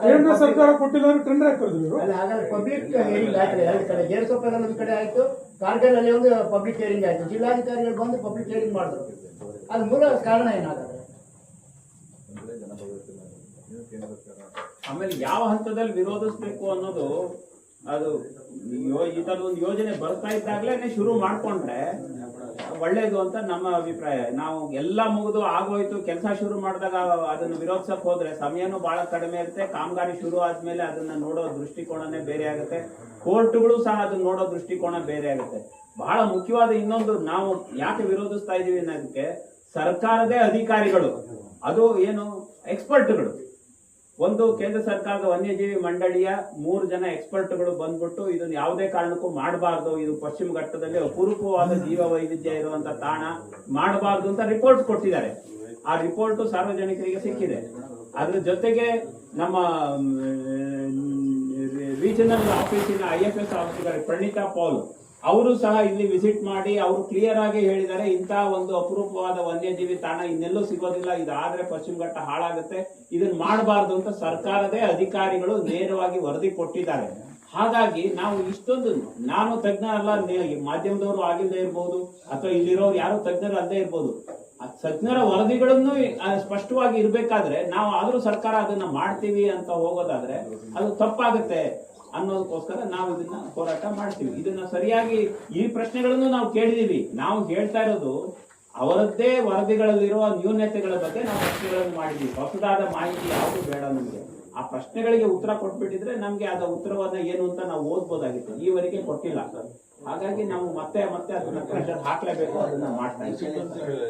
Speaker 1: ಕೇಂದ್ರ ಸರ್ಕಾರ ಕೊಟ್ಟಿಲ್ಲ ಅಂದ್ರೆ ಟೆಂಡರ್ ಹಾಕಿದ್ರು.
Speaker 3: ಪಬ್ಲಿಕ್ ಹಿಯರಿಂಗ್ ಆಯ್ತು 2 ಕಡೆ, ಗೇರ್ಸೊಪ್ಪಲ್ಲಿ ಒಂದು ಕಡೆ ಆಯ್ತು, ಕಾರ್ಗಲ್ ಅಲ್ಲಿ ಒಂದು ಪಬ್ಲಿಕ್ ಹಿಯರಿಂಗ್ ಆಯ್ತು. ಜಿಲ್ಲಾಧಿಕಾರಿಗಳು ಬಂದು ಪಬ್ಲಿಕ್ ಹಿಯರಿಂಗ್ ಮಾಡಿದ್ರು. ಅದು ಮೂಲ ಕಾರಣ ಏನಾಗುತ್ತೆ?
Speaker 4: ಆಮೇಲೆ ಯಾವ ಹಂತದಲ್ಲಿ ವಿರೋಧಿಸಬೇಕು ಅನ್ನೋದು, ಅದು ಈ ತರ ಒಂದು ಯೋಜನೆ ಬರ್ತಾ ಇದ್ದಾಗಲೇ ಶುರು ಮಾಡ್ಕೊಂಡ್ರೆ ಒಳ್ಳೇದು ಅಂತ ನಮ್ಮ ಅಭಿಪ್ರಾಯ. ನಾವು ಎಲ್ಲ ಮುಗಿದು ಆಗೋಯ್ತು ಕೆಲಸ ಶುರು ಮಾಡಿದಾಗ ಅದನ್ನು ವಿರೋಧಿಸಕ್ ಹೋದ್ರೆ ಸಮಯನೂ ಬಹಳ ಕಡಿಮೆ ಇರುತ್ತೆ. ಕಾಮಗಾರಿ ಶುರು ಆದ್ಮೇಲೆ ಅದನ್ನ ನೋಡೋ ದೃಷ್ಟಿಕೋನನೇ ಬೇರೆ ಆಗುತ್ತೆ. ಕೋರ್ಟ್ಗಳು ಸಹ ಅದನ್ನ ನೋಡೋ ದೃಷ್ಟಿಕೋನ ಬೇರೆ ಆಗುತ್ತೆ. ಬಹಳ ಮುಖ್ಯವಾದ ಇನ್ನೊಂದು, ನಾವು ಯಾಕೆ ವಿರೋಧಿಸ್ತಾ ಇದೀವಿ ಅನ್ನೋದಕ್ಕೆ ಸರ್ಕಾರದೇ ಅಧಿಕಾರಿಗಳು, ಅದು ಏನು ಎಕ್ಸ್ಪರ್ಟ್ಗಳು, ಒಂದು ಕೇಂದ್ರ ಸರ್ಕಾರದ ವನ್ಯಜೀವಿ ಮಂಡಳಿಯ 3 ಜನ ಎಕ್ಸ್ಪರ್ಟ್ಗಳು ಬಂದ್ಬಿಟ್ಟು ಇದನ್ನ ಯಾವುದೇ ಕಾರಣಕ್ಕೂ ಮಾಡಬಾರ್ದು, ಇದು ಪಶ್ಚಿಮ ಘಟ್ಟದಲ್ಲಿ ಅಪರೂಪವಾದ ಜೀವ ವೈವಿಧ್ಯ ಇರುವಂತ ತಾಣ, ಮಾಡಬಾರ್ದು ಅಂತ ರಿಪೋರ್ಟ್ ಕೊಟ್ಟಿದ್ದಾರೆ. ಆ ರಿಪೋರ್ಟ್ ಸಾರ್ವಜನಿಕರಿಗೆ ಸಿಕ್ಕಿದೆ. ಅದ್ರ ಜೊತೆಗೆ ನಮ್ಮ ರೀಜನಲ್ ಆಫೀಸಿನ IFS ಆಫೀಸರ್ ಪ್ರಣೀತಾ ಪೌಲ್ ಅವರು ಸಹ ಇಲ್ಲಿ ವಿಸಿಟ್ ಮಾಡಿ ಅವರು ಕ್ಲಿಯರ್ ಆಗಿ ಹೇಳಿದ್ದಾರೆ, ಇಂತಹ ಒಂದು ಅಪರೂಪವಾದ ವನ್ಯಜೀವಿ ತಾಣ ಇನ್ನೆಲ್ಲೂ ಸಿಗೋದಿಲ್ಲ, ಇದಾದ್ರೆ ಪಶ್ಚಿಮ ಘಟ್ಟ ಹಾಳಾಗುತ್ತೆ, ಇದನ್ನ ಮಾಡಬಾರ್ದು ಅಂತ ಸರ್ಕಾರದೇ ಅಧಿಕಾರಿಗಳು ನೇರವಾಗಿ ವರದಿ ಕೊಟ್ಟಿದ್ದಾರೆ. ಹಾಗಾಗಿ ನಾವು ಇಷ್ಟೊಂದು, ನಾನು ತಜ್ಞ ಅಲ್ಲ, ಮಾಧ್ಯಮದವರು ಆಗಿಲ್ಲದೆ ಇರ್ಬೋದು, ಅಥವಾ ಇಲ್ಲಿರೋರು ಯಾರು ತಜ್ಞರು ಅಲ್ಲದೆ ಇರ್ಬೋದು, ಆ ತಜ್ಞರ ವರದಿಗಳನ್ನು ಸ್ಪಷ್ಟವಾಗಿ ಇರ್ಬೇಕಾದ್ರೆ ನಾವು ಆದ್ರೂ ಸರ್ಕಾರ ಅದನ್ನ ಮಾಡ್ತೀವಿ ಅಂತ ಹೋಗೋದಾದ್ರೆ ಅದು ತಪ್ಪಾಗುತ್ತೆ ಅನ್ನೋದಕ್ಕೋಸ್ಕರ ನಾವು ಇದನ್ನ ಹೋರಾಟ ಮಾಡ್ತೀವಿ. ಇದನ್ನ ಸರಿಯಾಗಿ ಈ ಪ್ರಶ್ನೆಗಳನ್ನು ನಾವು ಕೇಳಿದೀವಿ. ನಾವು ಹೇಳ್ತಾ ಇರೋದು ಅವರದ್ದೇ ವರದಿಗಳಲ್ಲಿರುವ ನ್ಯೂನತೆಗಳ ಬಗ್ಗೆ ನಾವು ಪ್ರಶ್ನೆಗಳನ್ನು ಮಾಡಿದ್ವಿ. ಹೊಸದಾದ ಮಾಹಿತಿ ಯಾವುದು ಬೇಡ ನಮಗೆ. ಆ ಪ್ರಶ್ನೆಗಳಿಗೆ ಉತ್ತರ ಕೊಟ್ಬಿಟ್ಟಿದ್ರೆ ನಮ್ಗೆ ಅದ ಉತ್ತರವನ್ನ ಏನು ಅಂತ ನಾವು ಓದ್ಬೋದಾಗಿತ್ತು. ಈವರೆಗೆ ಕೊಟ್ಟಿಲ್ಲ. ಹಾಗಾಗಿ ನಾವು ಮತ್ತೆ ಅದನ್ನ ಪ್ರೆಷರ್ ಹಾಕ್ಲೇಬೇಕು, ಅದನ್ನ ಮಾಡ್ತಾ ಇದ್ದೀವಿ.